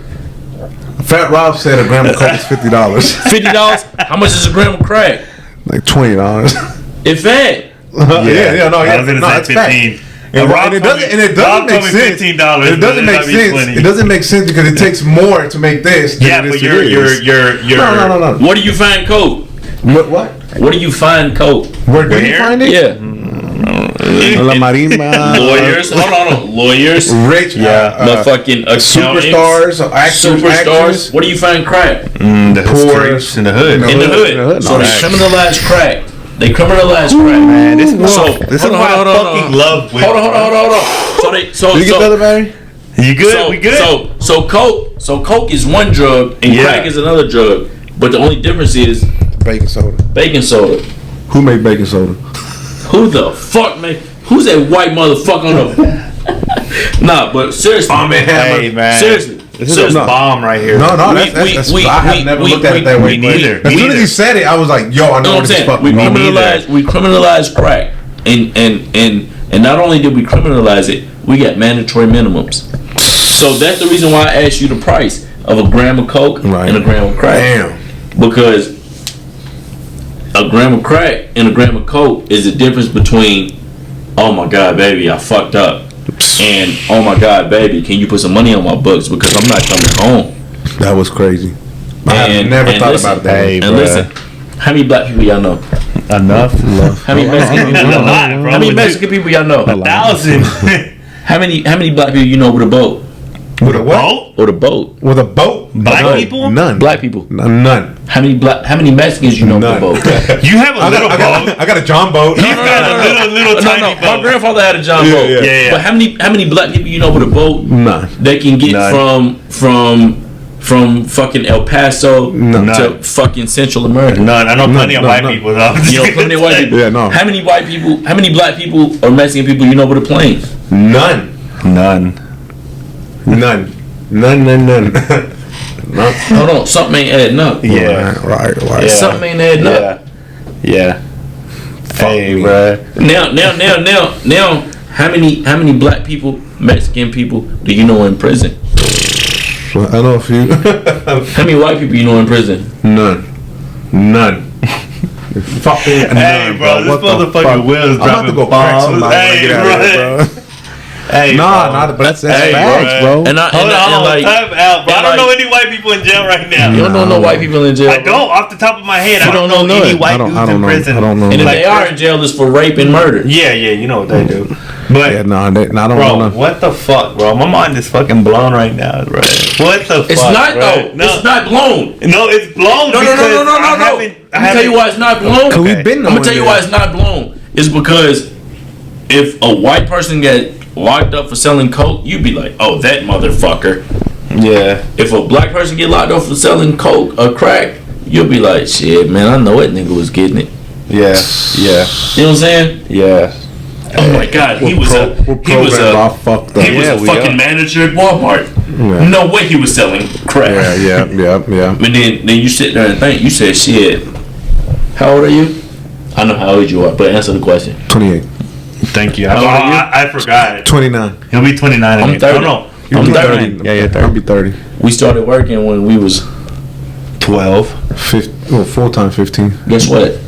Fat Rob said a gram of coke is $50. $50? How much is a gram of crack? Like $20. It's fat. That's 15. And it doesn't make sense. $15. It doesn't make sense. It doesn't make sense because it takes more to make this. Yeah, but you're. No. Where do you find coke? What? Where do you find coke? Where do you find it? Yeah. La Marimba. Lawyers. Hold on. Lawyers. Rich. The fucking accountants. Superstars. Where do you find crack? The streets in the hood. In the hood. So they criminalize crack. Man, this is why I fucking love women. Hold on. So you get the other battery? You good? We good? So coke is one drug and crack is another drug. But the only difference is baking soda. Who made baking soda? Who the fuck made? Who's that white motherfucker on the? Nah, but seriously. Hey man. Seriously. This is a bomb right here. No, that's I have never looked at it that way. Neither. As soon as he said it, I was like, yo, I know what this is fucking We criminalized crack. And not only did we criminalize it, we got mandatory minimums. So that's the reason why I asked you the price. of a gram of coke and a gram of crack. Damn. Because a gram of crack and a gram of coke is the difference between, oh my God, baby, I fucked up, and oh my God, baby, can you put some money on my books because I'm not coming home. That was crazy. I never thought about that. Hey, and listen, how many black people y'all know? Enough. How many Mexican people y'all know? How many Mexican people y'all know? 1,000. How many black people you know with a boat? With a what? With a boat. With a boat? Black people? None. Black people. None. How many Mexicans you know with a boat? You have a little boat. I got a John boat. You've got a little tiny boat. My grandfather had a John boat. Yeah. But how many black people you know with a boat? None. They can get from fucking El Paso to fucking Central America. None. I know plenty of white people though. You know plenty of white people. Yeah, no. How many white people? How many black people or Mexican people you know with a plane? None. Hold on, something ain't adding up. Yeah. Right. Yeah. Something ain't adding up. Yeah. Hey, bro. Now, how many black people, Mexican people do you know in prison? I know a few. How many white people you know in prison? None. Fucking Hey, none, bro, this motherfucker Will's I'm about to dropping go crack bombs. somebody when I get out of here, bro. Hey, But that's facts, bro. And Hold on, like, time out, bro. I don't like- know any white people in jail right now. you don't know no white people in jail. I don't, off the top of my head. I don't don't know know any it. white dudes in prison. I don't know. And if Like, they are in jail, it's for rape and murder. Yeah, you know what they do. But Yeah, no, I don't bro, know. what the fuck, bro? My mind is fucking blown right now, bro. What the fuck? It's not bro? though. No, It's not blown. no, it's blown. No. because I Let haven't- me tell you why it's not blown. Cause we've been. I'm gonna tell you why it's not blown. It's because if a white person get locked up for selling coke, you'd be like, oh, that motherfucker. Yeah. If a black person get locked up for selling coke or crack, you'll be like, shit, man, I know that nigga was getting it. Yeah. You know what I'm saying? Yeah. Oh my God, he was a fucking manager at Walmart. Yeah. No way he was selling crack. Yeah. But then you sit there and think, you said, shit, how old are you? I know how old you are, but answer the question. 28. Thank you. How old are you? I forgot. 29. He'll be 29. I'm 30. No. I'm 30. Yeah, you're 30. I'll be 30. We started working when we was 12. Full time 15. Guess what?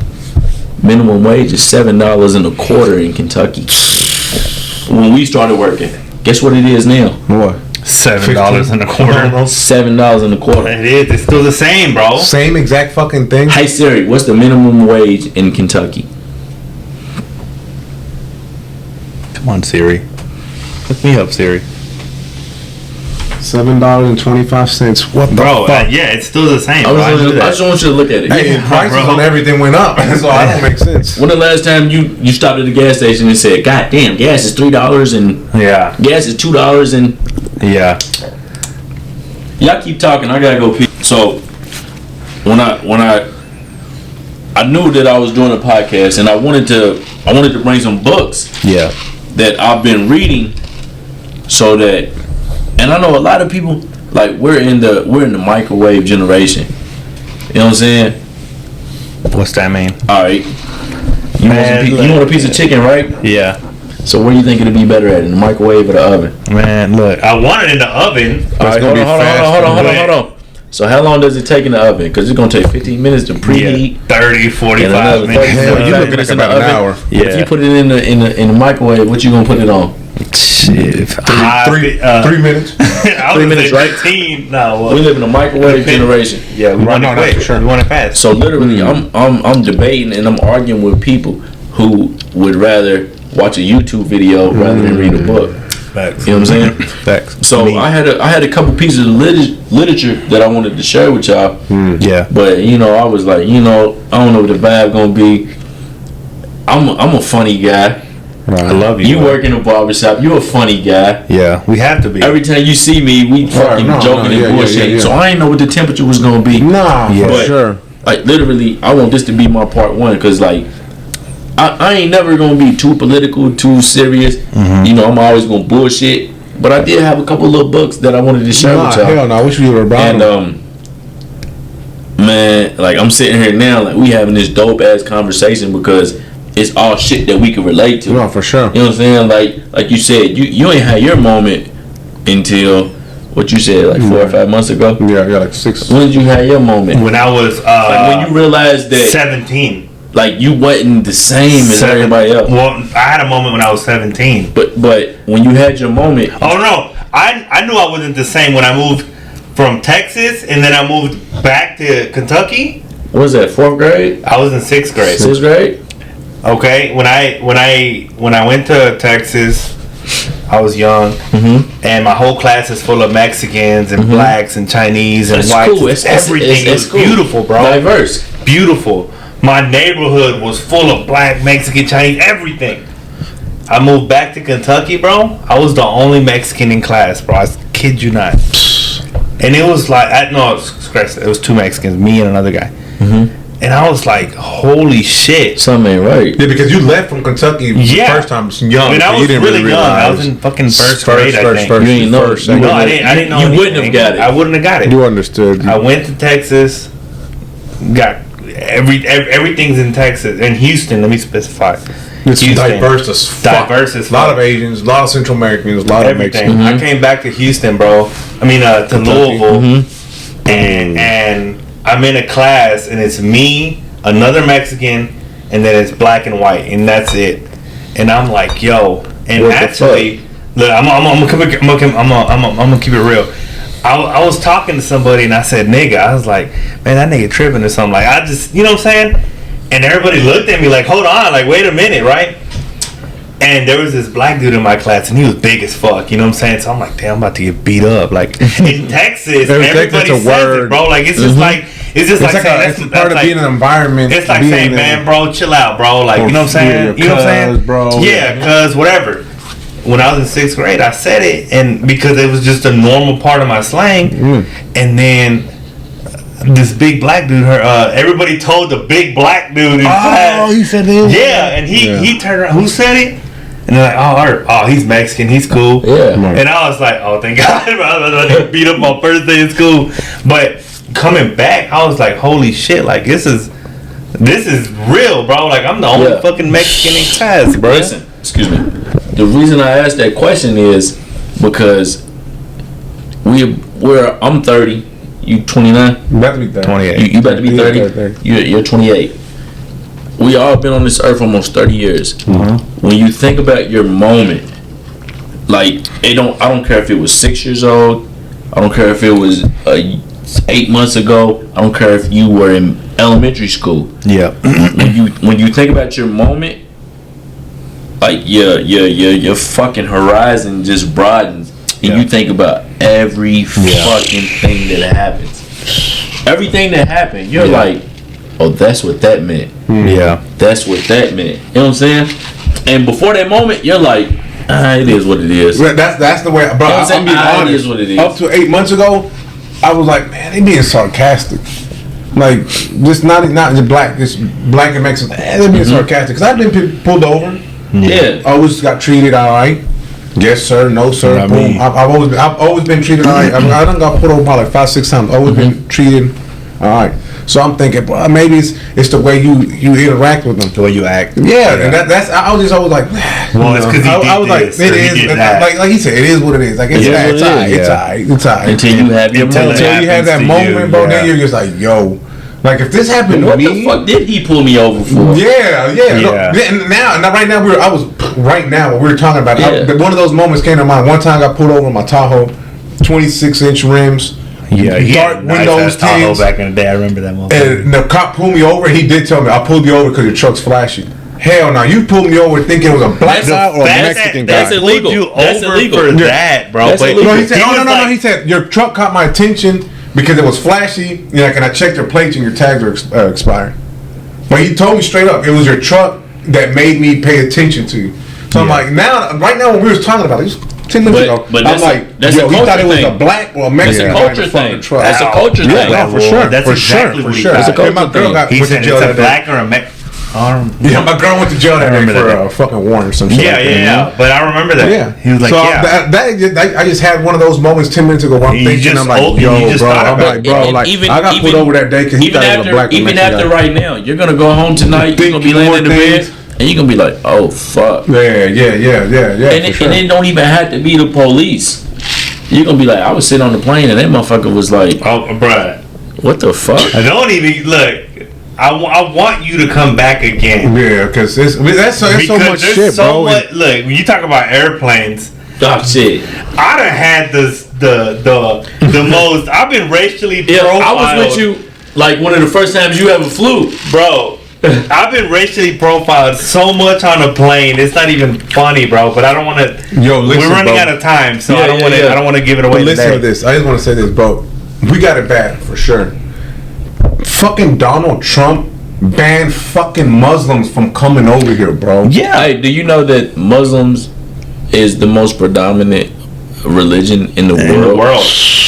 Minimum wage is $7.25 in Kentucky. When we started working, guess what it is now? What? $7.25. $7.25. It is. It's still the same, bro. Same exact fucking thing. Hey Siri, what's the minimum wage in Kentucky? Come on, Siri. Look me up, Siri. $7.25. What the Bro, fuck? yeah, it's still the same. I Bro. just want you to look at it. Hey, prices bro. on everything went up, so I don't make sense. When the last time you stopped at the gas station and said, God damn, gas is $3 and Yeah. gas is $2 and Yeah. y'all keep talking, I gotta go pee. So when I knew that I was doing a podcast and I wanted to bring some books Yeah. that I've been reading, so that, and I know a lot of people, like, we're in the microwave generation. You know what I'm saying? What's that mean? All right. You want a piece of chicken, right? Yeah. So where do you think it'll be better at, in the microwave or the oven? Man, look, I want it in the oven. All right, gonna be hold on. So how long does it take in the oven? Because it's gonna take 15 minutes to preheat. Yeah, 30, 45 another minutes. 30, Hell, you Like looking this at in the about an oven? hour. Yeah. If you put it in the microwave, what you gonna put it on? Shit. 3 minutes. 3 minutes, right? 15. No, We live in a microwave generation. Yeah, we want it no, quick. for sure. We want it fast. So literally, I'm debating and I'm arguing with people who would rather watch a YouTube video rather than read a book. Facts. You know what I'm saying? Facts. So I had a couple pieces of literature that I wanted to share with y'all. Yeah. But I was like, I don't know what the vibe gonna be. I'm a funny guy. I love you. You bro. work in a barbershop. You're a funny guy. Yeah, we have to be. Every time you see me, we fucking joking and bullshitting. yeah. So I ain't know what the temperature was gonna be. Nah, Yeah. for But, sure. like, literally, I want this to be my part one, because, like, I ain't never gonna be too political, too serious. I'm always gonna bullshit. But I did have a couple little books that I wanted to share with y'all. Hell no, I wish we would have brought And them. man, like, I'm sitting here now, like, we having this dope ass conversation because it's all shit that we can relate to. No, for sure. You know what I'm saying? Like you said, you ain't had your moment until what you said, like 4 or 5 months ago? Yeah, like 6. When did you have your moment? When I was like when you realized that 17. Like you wasn't the same as everybody else. Well, I had a moment when I was 17. But when you had your moment. Oh no, I knew I wasn't the same when I moved from Texas and then I moved back to Kentucky. What was that? 4th grade? I was in 6th grade. 6th grade? Okay, when I went to Texas, I was young, and my whole class is full of Mexicans and blacks and Chinese and whites. Cool. It's everything. It's cool. Beautiful, bro. Diverse. Beautiful. My neighborhood was full of black, Mexican, Chinese, everything. I moved back to Kentucky, bro. I was the only Mexican in class, bro. I kid you not. And it was like, it was 2 Mexicans, me and another guy. And I was like, holy shit. Something ain't right. Yeah, because you left from Kentucky the first time young. I mean, I was you didn't really young. realize. I was in fucking first grade, I think. You ain't know. No, I didn't know. You anything. wouldn't have got it. I wouldn't have got it. You understood. I went to Texas, got everything's in Texas. In Houston, let me specify. It's Houston, diverse as fuck. Diverse as a lot fuck. of Asians, a lot of Central Americans, a lot Everything. of Mexicans. I came back to Houston, bro. I mean, to Louisville, and I'm in a class, and it's me, another Mexican, and then it's black and white, and that's it. And I'm like, yo, and What actually, look, I'm gonna keep it real. I was talking to somebody, and I said, nigga. I was like, man, that nigga tripping or something. Like, I just, you know what I'm saying? And everybody looked at me like, hold on, like, wait a minute, right? And there was this black dude in my class, and he was big as fuck. You know what I'm saying? So I'm like, damn, I'm about to get beat up. Like in Texas, everybody says it, bro. Like it's just like it's like saying, it's part of being an environment. It's like saying, man, bro, chill out, bro. Like you know what I'm saying? You know what I'm saying, bro? Yeah, cause whatever. When I was in 6th grade, I said it, and because it was just a normal part of my slang, and then. This big black dude, everybody told the big black dude in class. He said that? Yeah, and he turned around. Who said it? And they're like, oh, he's Mexican. He's cool. Yeah. And I was like, oh, thank God. I was about to beat up my first day in school. But coming back, I was like, holy shit. Like, this is real, bro. Like, I'm the only fucking Mexican in class, bro. Listen, excuse me. The reason I asked that question is because I'm 30. You 29? You about to be 30. 28. You about to be 30? You're 28. We all been on this earth almost 30 years. When you think about your moment, like I don't care if it was 6 years old. I don't care if it was 8 months ago. I don't care if you were in elementary school. Yeah. when you think about your moment, like your fucking horizon just broadens. And you think about every fucking thing that happens. Everything that happened, you're like, oh, that's what that meant. Yeah. That's what that meant. You know what I'm saying? And before that moment, you're like, it is what it is. That's the way, bro. I'm being honest. It is what it is. Up to 8 months ago, I was like, man, they being sarcastic. Like, just not just black and Mexican. They're being sarcastic. Because I've been pulled over. Yeah. Always got treated all right. Yes, sir. No, sir. Boom. I've always been treated all right. I done got pulled over probably like 5-6 times. Always been treated all right. So I'm thinking, bro, maybe it's the way you interact with them, the way you act. Yeah, and that's I was always like, well, it's because I was like, it is like he said, it is what it is. Like it's alright. Until you have that moment, bro. Then you're just like, yo. Like if this happened to me, what the fuck did he pull me over for? Yeah. And now, right now, what we were talking about. One of those moments came to mind. One time I got pulled over in my Tahoe, 26-inch rims. Yeah, dark windows, Tahoe back in the day. I remember that moment. And the cop pulled me over. And he did tell me, I pulled you over because your truck's flashy. Hell no, you pulled me over thinking it was a black guy or a Mexican guy. That's illegal. That's illegal for that, bro. That's illegal. No, he said, no. He said your truck caught my attention because it was flashy. And I checked your plates and your tags are expired. But he told me straight up, it was your truck that made me pay attention to you. So I'm like, right now when we was talking about it, 10 minutes ago, I'm like, yo, he thought it was a black or a Mexican guy in the fucking truck. That's a culture thing. Yeah, for sure. That's exactly what he said. That's a culture thing. He said it's a black or a Mexican. Yeah, my girl went to jail that day for a fucking warrant or some shit. Yeah. But I remember that. Yeah. He was like, so I just had one of those moments 10 minutes ago where I'm thinking, I'm like, yo, bro. I'm like, bro, like, I got pulled over that day because he thought it was a black or Mexican guy. Even after right now, you're going to go home tonight, you're going to be laying in the bed, and you're going to be like, oh, fuck. Yeah. And it don't even have to be the police. you're gonna be like, I was sitting on the plane and that motherfucker was like, oh, bruh. What the fuck? I don't even look. I want you to come back again. Yeah, because that's so much shit, bro. Look, when you talk about airplanes, Oh shit! I done had the most. I've been racially profiled. I was with you like one of the first times you ever flew, bro. I've been racially profiled so much on a plane. It's not even funny, bro. But I don't want to. Yo, listen, we're running bro. out of time, so I don't want to. I don't want to give it away. But listen today. to this. I just want to say this, bro. We got it bad for sure. Fucking Donald Trump banned fucking Muslims from coming over here, bro. Yeah. Hey, do you know that Muslims is the most predominant religion in the world?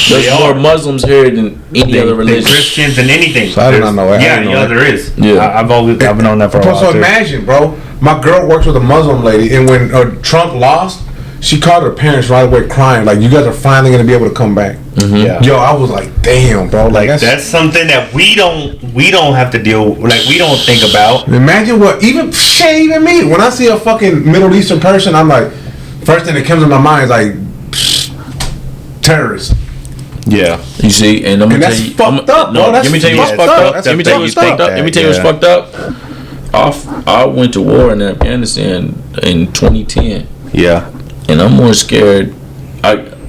There's more Muslims here than any other religion. Christians and anything. So I did not know that. Yeah, there is. Yeah. I've known that for a while. So imagine, bro. My girl works with a Muslim lady, and when Trump lost, she called her parents right away crying, like, you guys are finally gonna be able to come back. Mm-hmm. Yeah. Yo, I was like, damn, bro. Like that's something that we don't have to deal with. Like we don't think about. Imagine what even me. When I see a fucking Middle Eastern person, I'm like, first thing that comes to my mind is like terrorists. Yeah. You see, and I'm gonna tell you, fucked up, bro. Let me tell you what's fucked up. Let me tell you what's fucked up. Let me tell you what's fucked up. I went to war in Afghanistan in 2010. Yeah. And I'm more scared.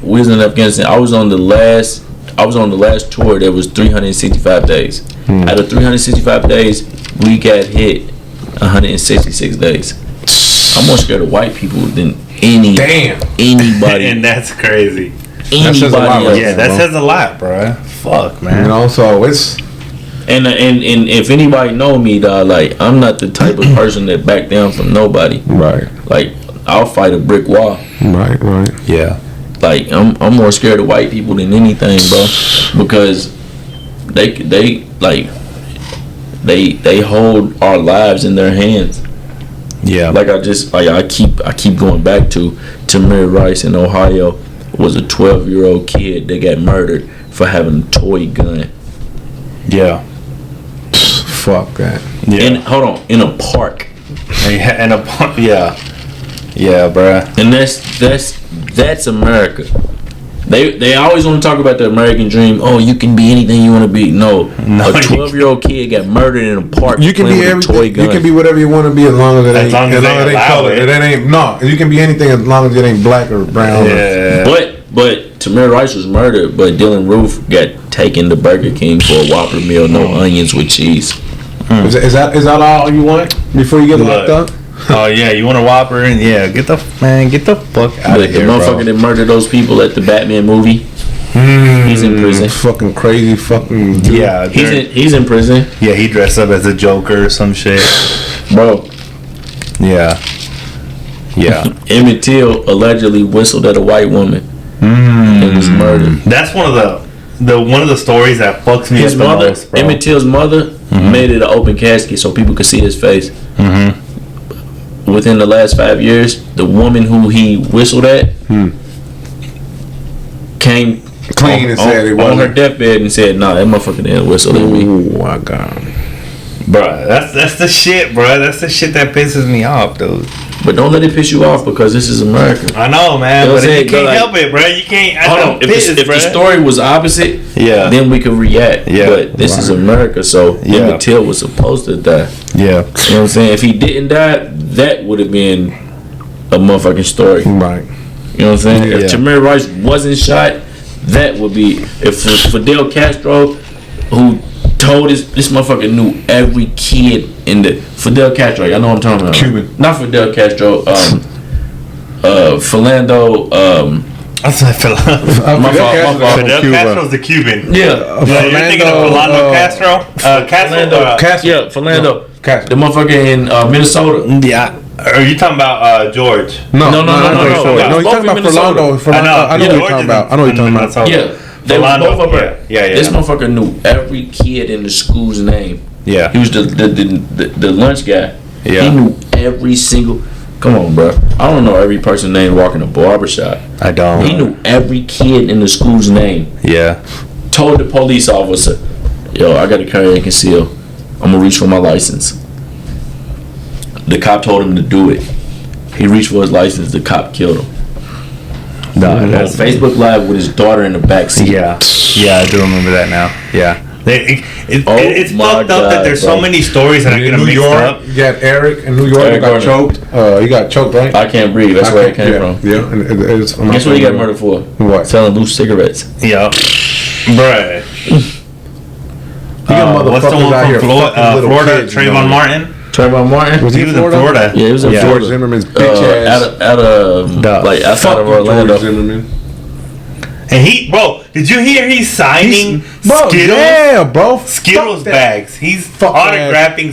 We was in Afghanistan. I was on the last tour that was 365 days. Out of 365 days, we got hit 166 days. I'm more scared of white people than anybody. And that's crazy. Anybody else. Yeah, that says a lot, bro. Fuck, man. You know, so it's. And if anybody know me, dog, like I'm not the type of person that back down from nobody. Right. Like I'll fight a brick wall. Right. Yeah. Like I'm more scared of white people than anything, bro, because they hold our lives in their hands. Yeah. Like I keep going back to Tamir Rice in Ohio was a 12-year-old kid that got murdered for having a toy gun. Yeah. Fuck that. Yeah. In a park. In a park. Yeah. Yeah, bruh. And that's America. They always want to talk about the American dream. Oh, you can be anything you want to be. No, a 12-year-old kid got murdered in a park. You can be everything. Toy gun. You can be whatever you want to be as long as it ain't color. It ain't you can be anything as long as it ain't black or brown. Yeah. But Tamir Rice was murdered, but Dylan Roof got taken to Burger King for a Whopper meal, no onions with cheese. Is that all you want before you get locked up? Oh yeah, you want a Whopper and get the fuck out of here, the motherfucker that murdered those people at the Batman movie. He's in prison. Fucking crazy, fucking dude. Yeah. He's in prison. Yeah, he dressed up as a Joker or some shit, bro. Yeah. Emmett Till allegedly whistled at a white woman and was murdered. That's one of the stories that fucks me up the most, bro. Emmett Till's mother made it an open casket so people could see his face. Within the last 5 years, the woman who he whistled at came clean and said it wasn't on her deathbed and said, "Nah, that motherfucker didn't whistle at me." Oh my god, bro, that's the shit, bro. That's the shit that pisses me off, dude. But don't let it piss you off because this is America. I know, man, but you can't help it, bro. You can't. If the story was opposite, then we could react. Yeah, but this is America, so Emmett Till was supposed to die. Yeah, you know what I'm saying? If he didn't die, that would have been a motherfucking story. Right. You know what I'm saying? If Tamir Rice wasn't shot, that would be. If Fidel Castro, who told this motherfucker knew every kid in the Fidel Castro, I know what I'm talking about. Cuban. Not Fidel Castro. Philando. That's not Philando. Fidel Castro's the Cuban. Yeah. You're thinking of Philando Castro. Castro. Yeah, Philando. The motherfucker in Minnesota. Yeah. Are you talking about George? No. You're talking about Philando. I know what you're talking about. Yeah. They were both up there. Yeah. This motherfucker knew every kid in the school's name. Yeah. He was the lunch guy. Yeah. He knew every single. Come on, bro. I don't know every person's name walking a barbershop. I don't. He knew every kid in the school's name. Yeah. Told the police officer, "Yo, I got to carry and conceal. I'm gonna reach for my license." The cop told him to do it. He reached for his license. The cop killed him. on Facebook Live with his daughter in the backseat. Yeah, I do remember that now. Yeah. It's fucked up that there's so many stories that I get mixed up. You got Eric in New York who got choked. He got choked, right? I can't breathe. That's where it came from. Yeah. And guess what he got murdered for? What? Selling loose cigarettes. Yeah. Bruh. What's the one from Florida? Trayvon Martin? Trayvon Martin? Was he in Florida? Yeah, he was in Florida. George Zimmerman's bitch ass. Outside of Orlando. George Zimmerman. And did you hear he's signing Skittles? Yeah, bro. Skittles bags. He's autographing.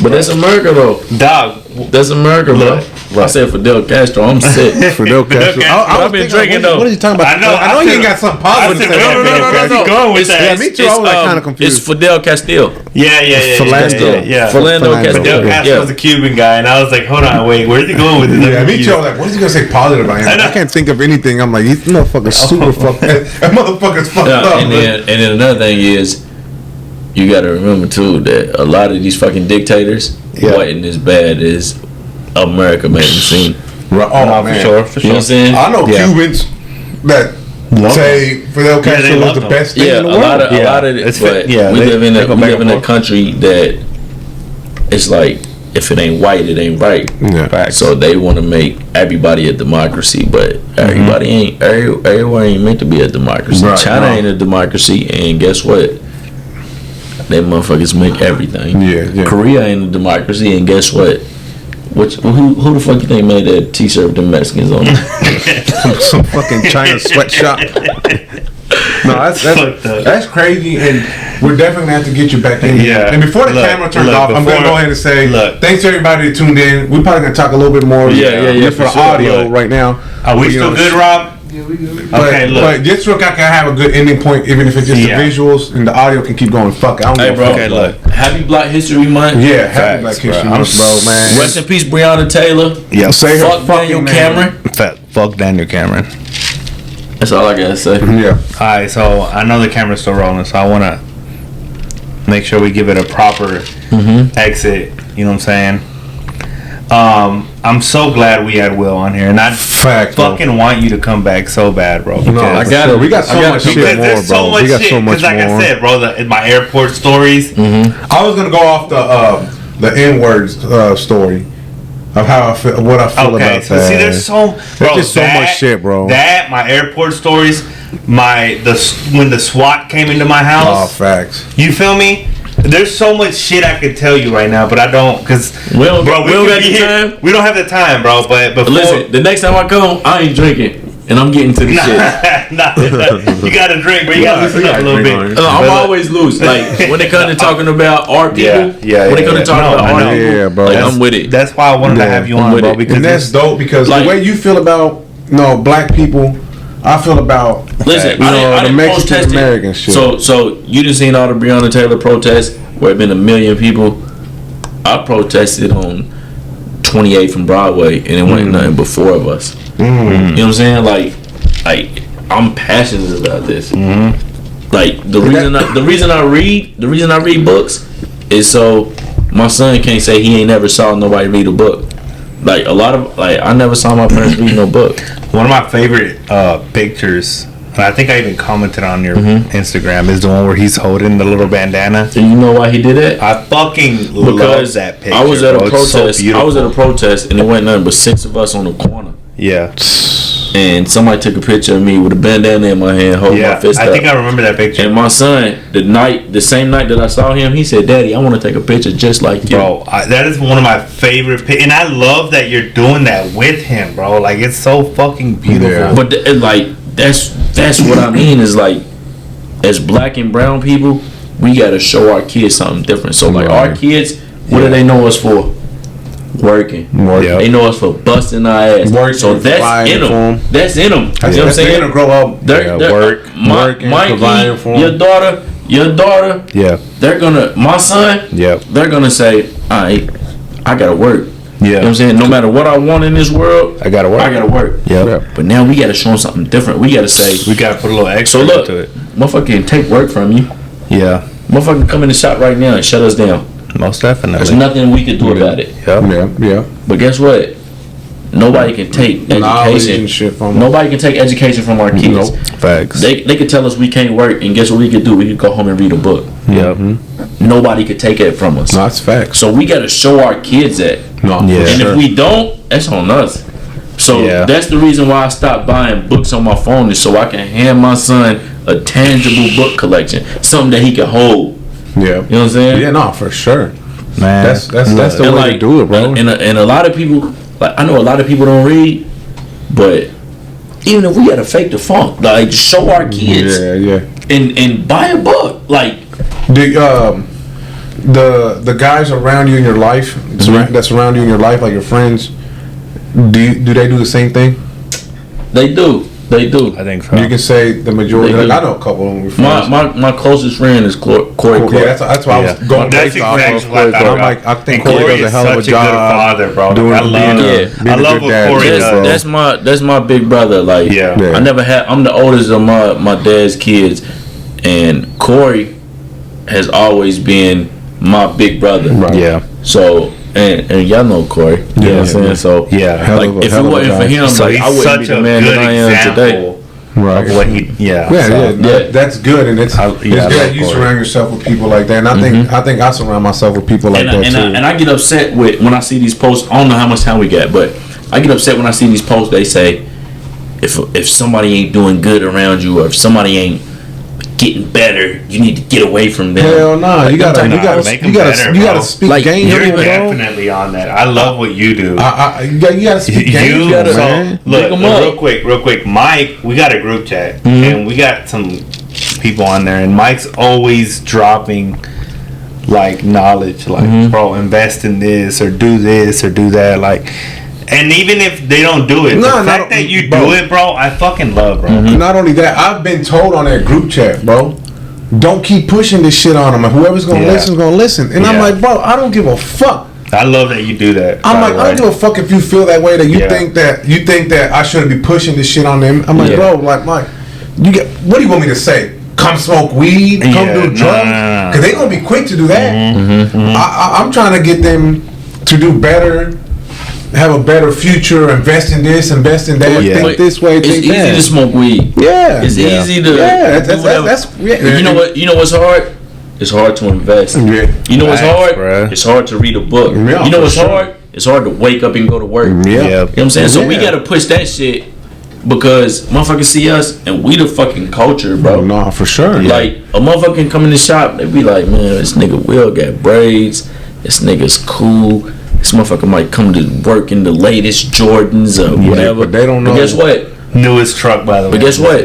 But that's America, though. Dog. That's America, bro. I said Fidel Castro. I'm sick. Fidel Castro. I've been drinking, though. What are you talking about? I know you ain't got something positive to say. No. Going with that. Yeah, me too. I was kind of confused. It's Fidel Castillo. Yeah. Philando Castro. Fidel Castro was a Cuban guy, and I was like, hold on, wait, where's he going with this? Yeah, me too. I was like, what is he gonna say positive about him? I can't think of anything. I'm like, this motherfucker's super fucked. That motherfucker's fucked up. And then another thing is, you got to remember too that a lot of these fucking dictators wasn't as bad as America made them seem. Right. Oh, man. For sure. You know what I'm saying? I know Cubans that say Fidel Castro was the best thing in the world. A lot of it. But we live in a country that it's like, if it ain't white, it ain't right. Yeah. So they want to make everybody a democracy, but everybody ain't. Everyone ain't meant to be a democracy. Right, China ain't a democracy, and guess what? They motherfuckers make everything. Yeah. Korea ain't a democracy, and guess what? Who the fuck you think made that T-shirt with the Mexicans on it? Some fucking China sweatshop. No, that's crazy, and we're definitely gonna have to get you back in here. And before the camera turns off, I'm gonna go ahead and say thanks to everybody that tuned in. We're probably gonna talk a little bit more for the audio right now. Are we still good, Rob? Yeah, we good. But just so I can have a good ending point, even if it's just the visuals and the audio can keep going. Fuck it. I don't give a fuck. Look. Happy Black History Month. Yeah, happy Black History Month, bro, man. Rest in peace, Breonna Taylor. Yeah, say her fuck Daniel Cameron. Fuck Daniel Cameron. That's all I gotta say. Yeah. Alright, so I know the camera's still rolling, so I wanna make sure we give it a proper exit. You know what I'm saying? I'm so glad we had Will on here, and I fucking want you to come back so bad, bro. No, I got it. We got so much shit more, bro. We got so much more. Like I said, bro, my airport stories. I was gonna go off the N-word story of how I feel, what I feel about that. See, there's just so much shit, bro. That my airport stories, when the SWAT came into my house. Oh, facts. You feel me? There's so much shit I could tell you right now, but I don't, because we don't have the time, bro. But listen, the next time I come, I ain't drinking, and I'm getting to the shit. You gotta drink, but you gotta loosen up a little bit. I'm always loose. Like when it comes to talking about our people, when it comes to talking about our people, bro, like, I'm with it. That's why I wanted to have you on, bro. Because that's dope. Because the way you feel about black people, I feel about the Mexican American shit. So you done seen all the Breonna Taylor protests where it been 1 million people? I protested on 28th and Broadway, and it wasn't nothing but 4 of us. You know what I'm saying? Like I'm passionate about this. Like the reason I read books is so my son can't say he ain't never saw nobody read a book. Like I never saw my parents read no book. One of my favorite pictures, and I think I even commented on your Instagram, is the one where he's holding the little bandana. Do you know why he did it? I fucking love that picture. I was at a protest. I was at a protest, and it wasn't nothing but 6 of us on the corner. Yeah. And somebody took a picture of me with a bandana in my hand, holding my fist up. I think I remember that picture. And my son, the same night that I saw him, he said, "Daddy, I want to take a picture just like you." Bro, that is one of my favorite pictures. And I love that you're doing that with him, bro. Like, it's so fucking beautiful. Yeah. But that's what I mean is, like, as black and brown people, we got to show our kids something different. So, like, our kids, what do they know us for? Working. They know us for busting our ass. Working, so that's in them. That's in them. You know what I'm saying? They're grow up. Working, providing for them. Your daughter. Yeah. They're gonna. My son. Yeah. They're gonna say, "I gotta work." Yeah. You know what I'm saying? No matter what I want in this world, I gotta work. Yeah. But now we gotta show them something different. We gotta say, we gotta put a little extra into it. Motherfucker can take work from you. Yeah. Motherfucker can come in the shop right now and shut us down. Most definitely. There's nothing we could do about it. Yeah. But guess what? nobody can take education. Nobody can take education from our kids. Nope. Facts. They could tell us we can't work, and guess what we could do? We could go home and read a book. Yeah. Nobody could take it from us. No, that's facts. So we got to show our kids that. No, Yeah. for And sure. if we don't, that's on us. So that's the reason why I stopped buying books on my phone, is so I can hand my son a tangible book collection, something that he can hold. Yeah. You know what I'm saying? Yeah, no, for sure. Man, That's the way to do it, bro. And a lot of people, like, I know a lot of people don't read, but even if we gotta fake the funk, like, show our kids, and buy a book, like. The guys around you in your life, that surround you in your life, like your friends, do they do the same thing? They do. I think so. You can say the majority. Like, I know a couple of them. My closest friend is Corey. Yeah, that's why I was going based off of Corey. I'm like, I think Corey does a hell of a job. Father, bro. I love what Corey does. That's my big brother. Like, I'm the oldest of my dad's kids, and Corey has always been my big brother. Right. Yeah. So and y'all know Corey. You know what I'm saying? So like, if it wasn't for him, so like, I wouldn't be the man that I am today. Right. Of what he, that's good, and it's good that you surround yourself with people like that. And I think I surround myself with people like that too. And I get upset when I see these posts. I don't know how much time we got, but I get upset when I see these posts. They say if somebody ain't doing good around you, or if somebody ain't getting better, you need to get away from them. Hell no, like, you gotta speak like, game. You're bro. definitely on that. I love what you do. You gotta speak game. Look, real quick, Mike, we got a group chat, and we got some people on there, and Mike's always dropping like knowledge, like bro, invest in this or do that, like. And even if they don't do it, the fact that you do it, bro, I fucking love, bro. Not only that, I've been told on that group chat, bro, don't keep pushing this shit on them. And whoever's gonna listen is gonna listen. And I'm like, bro, I don't give a fuck. I love that you do that. I'm like, I don't give a fuck if you feel that way, that you think that I shouldn't be pushing this shit on them. I'm like, bro, like, Mike, what do you want me to say? Come smoke weed, come do drugs, because they gonna be quick to do that. I'm trying to get them to do better, have a better future, invest in this, invest in that, think this way, think that. It's easy to smoke weed. Yeah. It's easy to that's You know what's hard? It's hard to invest. You know what's hard? Bruh. It's hard to read a book. You know what's hard? It's hard to wake up and go to work. You know what I'm saying? So we gotta push that shit, because motherfuckers see us and we the fucking culture, bro. No, for sure. Like, a motherfucker can come in the shop, they be like, man, this nigga Will got braids, this nigga's cool. This motherfucker might come to work in the latest Jordans or whatever. But they don't know. But guess what? Newest truck, by the way. But guess what?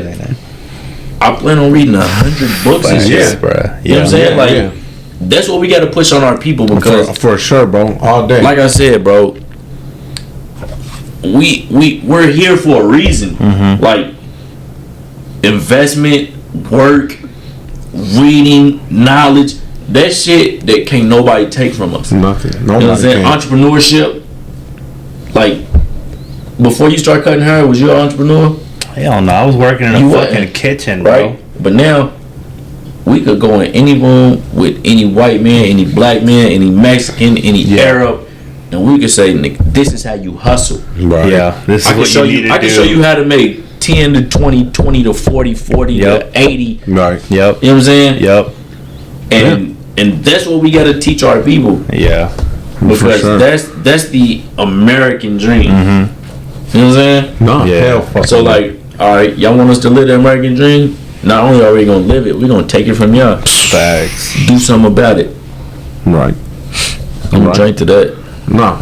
I plan on reading 100 books this year, bro. You know what I'm saying? Like, that's what we got to push on our people, because for sure, bro, all day. Like I said, bro, we're here for a reason. Like, investment, work, reading, knowledge. That shit that can't nobody take from us. Nothing. You know what I'm saying? Entrepreneurship. Like, before you start cutting hair, was you an entrepreneur? Hell no, I was working in a fucking kitchen, bro. Right? But now, we could go in any room with any white man, any black man, any Mexican, any Arab, and we could say, "Nigga, this is how you hustle." Right. Yeah, this is what you need to do. I can show you how to make 10 to 20, 20 to 40, 40 to 80. Right. Yep. You know what I'm saying? Yep. And that's what we got to teach our people. Yeah. Because that's the American dream. You know what I'm saying? No. Yeah. So, like, all right, y'all want us to live the American dream? Not only are we gonna live it, we're gonna take it from y'all. Facts. Do something about it. Right. I'm gonna drink to that. No.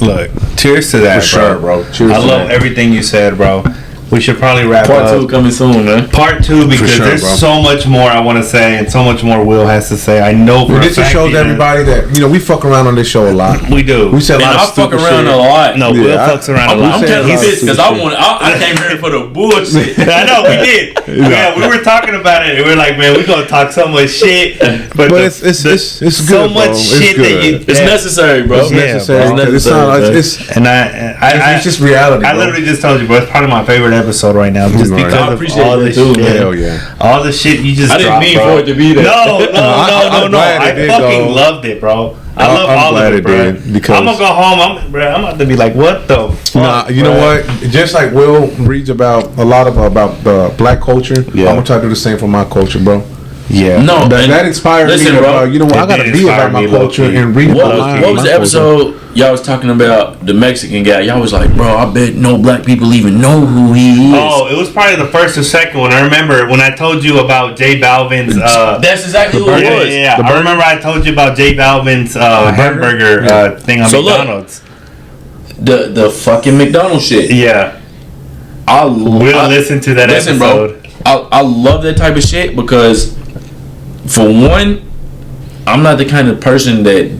Look, cheers to that, For sure, bro. Cheers I to love that. everything you said, bro. We should probably wrap Part up. 2 coming soon, man. Part 2, because sure, there's bro. so much more I want to say, and so much more Will has to say. I know for a This just fact shows that everybody that, we fuck around on this show a lot. we do. We say a And lot I of fuck stupid around shit. a lot. No, Will fucks around a lot. I'm telling you this because I I came here for the bullshit. I know we did. Yeah, we were talking about it, and we are like, man, we gonna talk so much shit, but it's good. so much bro. shit it's that you. It's necessary, bro. It's necessary. bro. It's not. It's just reality. I bro. literally just told you, bro. It's probably my favorite episode right now, just Right. because I of appreciate all that this too, shit. man. Hell yeah. All the shit you just I didn't dropped, mean bro. for it to be there. No. I'm glad I it did, fucking though. loved it, bro. I love all of it, bro. Because I'm gonna go home. I'm about to be like, what the fuck? Nah, you know what? Just like Will reads about a lot about the black culture, I'm gonna try to do the same for my culture, bro. Yeah, no, that inspired me. Bro, you know what? I gotta be about my culture and read about what was the episode y'all was talking about the Mexican guy? Y'all was like, bro, I bet no black people even know who he is. Oh, it was probably the first or second one. I remember when I told you about J Balvin's. That's exactly who it was. Yeah. I remember I told you about J Balvin's hamburger thing on McDonald's. Look, the fucking McDonald's shit. Yeah. We'll listen to that episode. Bro, I love that type of shit because, for one, I'm not the kind of person that,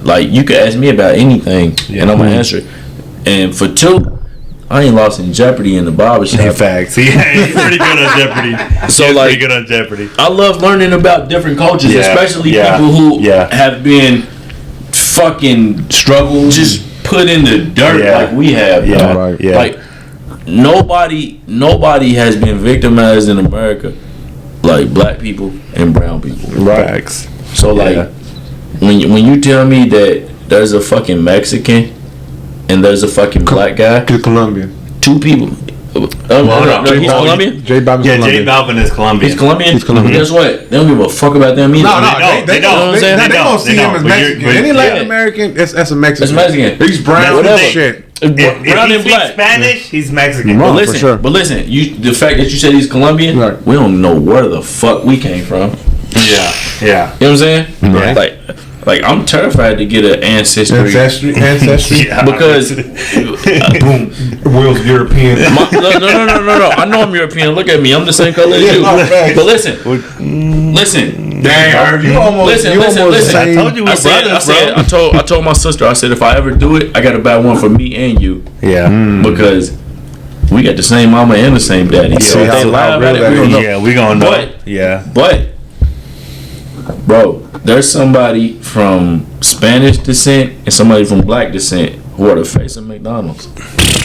like, you could ask me about anything and I'm gonna answer it. And for two, I ain't lost in Jeopardy in the barbershop. In fact, yeah, he's pretty good on Jeopardy. So he's like, pretty good on Jeopardy. I love learning about different cultures, especially people who have been fucking just put in the dirt like we have. Yeah, right. Yeah. Like nobody has been victimized in America like black people and brown people. Right. So like when you tell me that there's a fucking Mexican and there's a fucking black guy, Colombian, two people. No, he's Colombian. J Balvin. Yeah, J Balvin is Colombian. He's Colombian. Guess what? They don't give a fuck about them either. No, they don't. They don't see him as Mexican. Any Latin American, that's a Mexican. That's Mexican. He's brown. Shit. Brown and black. Spanish, he's Mexican. But listen, the fact that you said he's Colombian, we don't know where the fuck we came from. Yeah. You know what I'm saying? Yeah. Like I'm terrified to get an ancestry because boom, Will's European. No. I know I'm European. Look at me. I'm the same color as you. But listen. Damn, you almost. Listen. I told you we brothers, bro. I told my sister. I said if I ever do it, I gotta buy one for me and you. Yeah. Because we got the same mama and the same daddy. So if they lie about it, we don't know. Yeah, we gonna know. But bro, there's somebody from Spanish descent and somebody from black descent who are the face of McDonald's.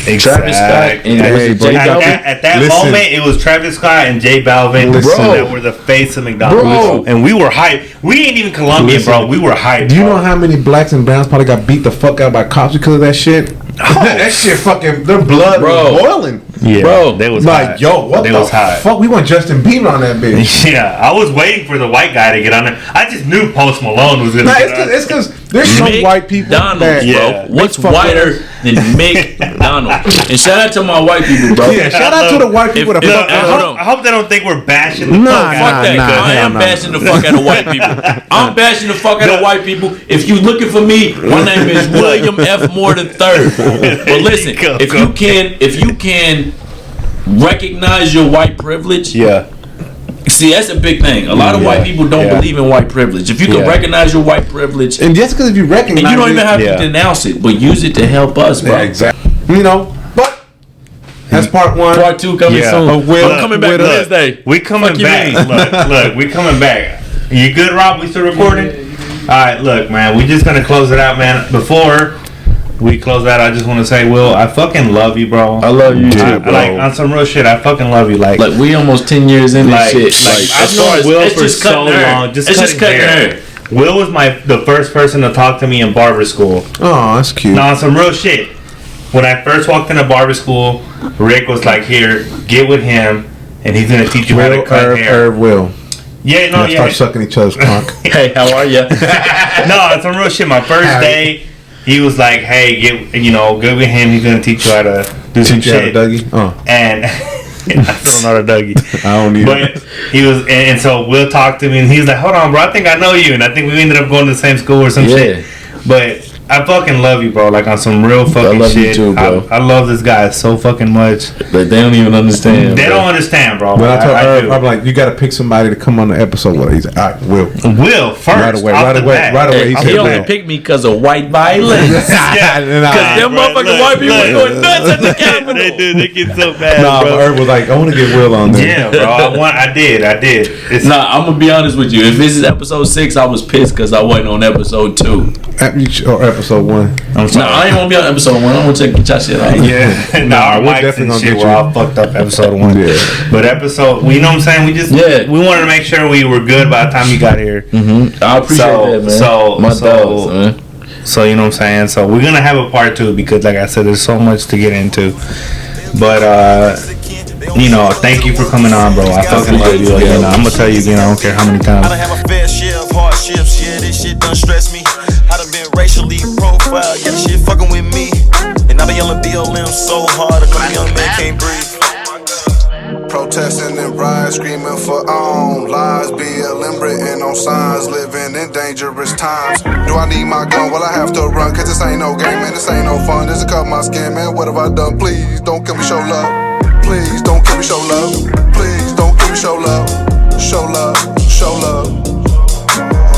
Exactly. Travis Scott and J Balvin. At that moment, it was Travis Scott and J Balvin that were the face of McDonald's. And we were hyped. We ain't even Colombian, bro. We were hyped. Do you know how many blacks and browns probably got beat the fuck out by cops because of that shit? That shit fucking, their blood was boiling. Yeah, bro. They was like, hot. yo, what the fuck? We want Justin Bieber on that bitch. Yeah, I was waiting for the white guy to get on there. I just knew Post Malone was gonna get on there. It's because there's some white people that, bro. What's whiter than McDonald's? And shout out to my white people, bro. Yeah, shout out to the white people that fuck I hope they don't think we're bashing the fuck out of that. I am bashing the fuck out of white people. I'm bashing the fuck out of white people. If you looking for me, my name is William F. Moore III. But listen, if you can recognize your white privilege, see, that's a big thing. A lot of white people don't believe in white privilege. If you can recognize your white privilege, and just because if you recognize, and you don't even have to denounce it, but use it to help us, bro. Yeah, exactly. You know, but that's part one. Part two coming soon. I'm coming back Wednesday. We coming back. Look, we coming back. You good, Rob? We still recording? All right, look, man. We just gonna close it out, man. Before we close out, I just want to say, Will, I fucking love you, bro. I love you too, bro. Like, on some real shit, I fucking love you. Like we almost 10 years in this shit. I've known Will for so long. Just cutting hair. Will was the first person to talk to me in barber school. Oh, that's cute. No, on some real shit. When I first walked into barber school, Rick was like, "Here, get with him, and he's gonna teach you how to cut hair." Will. Yeah, no, Start sucking each other's cock. Hey, how are you? No, it's some real shit. My first day, he was like, "Hey, get with him. He's gonna teach you how to do some shit." Dougie? Oh. And I still don't know the Dougie. I don't either. But he was, and so Will talked to me, and he was like, "Hold on, bro. I think I know you." And I think we ended up going to the same school or some shit. But I fucking love you, bro. Like, on some real fucking I love shit. You too, bro. I love this guy so fucking much. But they don't even understand. They don't understand, bro. But I told Irv, I'm like, you got to pick somebody to come on the episode with. He's like, all right, Will first. Right away. He only picked me because of white violence. Because them motherfucking white people were going nuts at the Capitol. They get so bad. Nah, but Irv was like, I want to get Will on there. Yeah, bro. I did. I'm gonna be honest with you. If this is episode 6, I was pissed because I wasn't on episode 2. Or episode 1. I'm sorry. No, I ain't gonna be on episode 1. I'm gonna take your shit out. Yeah, no, our we're mics definitely and gonna shit get were you. all fucked up episode 1. Yeah. But episode, you know what I'm saying? We just we wanted to make sure we were good by the time you got here. Mm-hmm. I appreciate that, man. So, man. So you know what I'm saying? So we're gonna have a part 2 because, like I said, there's so much to get into. But you know, thank you for coming on, bro. I fucking love you. You know, I'm gonna tell you again. I don't care how many times. I done have a fair share of hardships. Yeah, this shit done stress me. I done been racially profiled. Yeah, this shit fucking with me. And I been yelling BLM so hard, a couple young men can't breathe. Protesting and riots, screaming for own lives. BLM written on signs, living in dangerous times. Do I need my gun? Well, I have to run, cause this ain't no game, man, this ain't no fun. This is cut my skin, man, what have I done? Please don't kill me, show love. Please don't kill me, show love. Please don't kill me, show love. Show love, show love.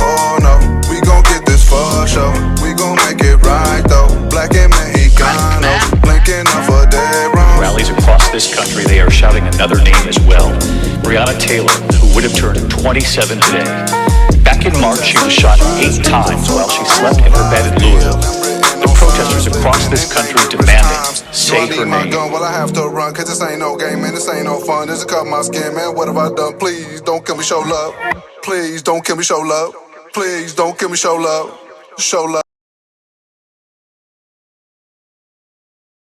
Oh no, we gon' get this for sure. We gon' make it right though. Black and Mexicano, blinking off a dead wrong. Rallies across this country, they are shouting another name as well. Breonna Taylor, who would have turned 27 today. Back in March, she was shot 8 times while she slept in her bed in Louisville. The protesters across this country demanding, say her name. Well, I have to run, cause this ain't no game, man, this ain't no fun. This is cut my skin, man, what have I done? Please don't kill me, show love. Please don't kill me, show love. Please don't kill me, show love. Show love.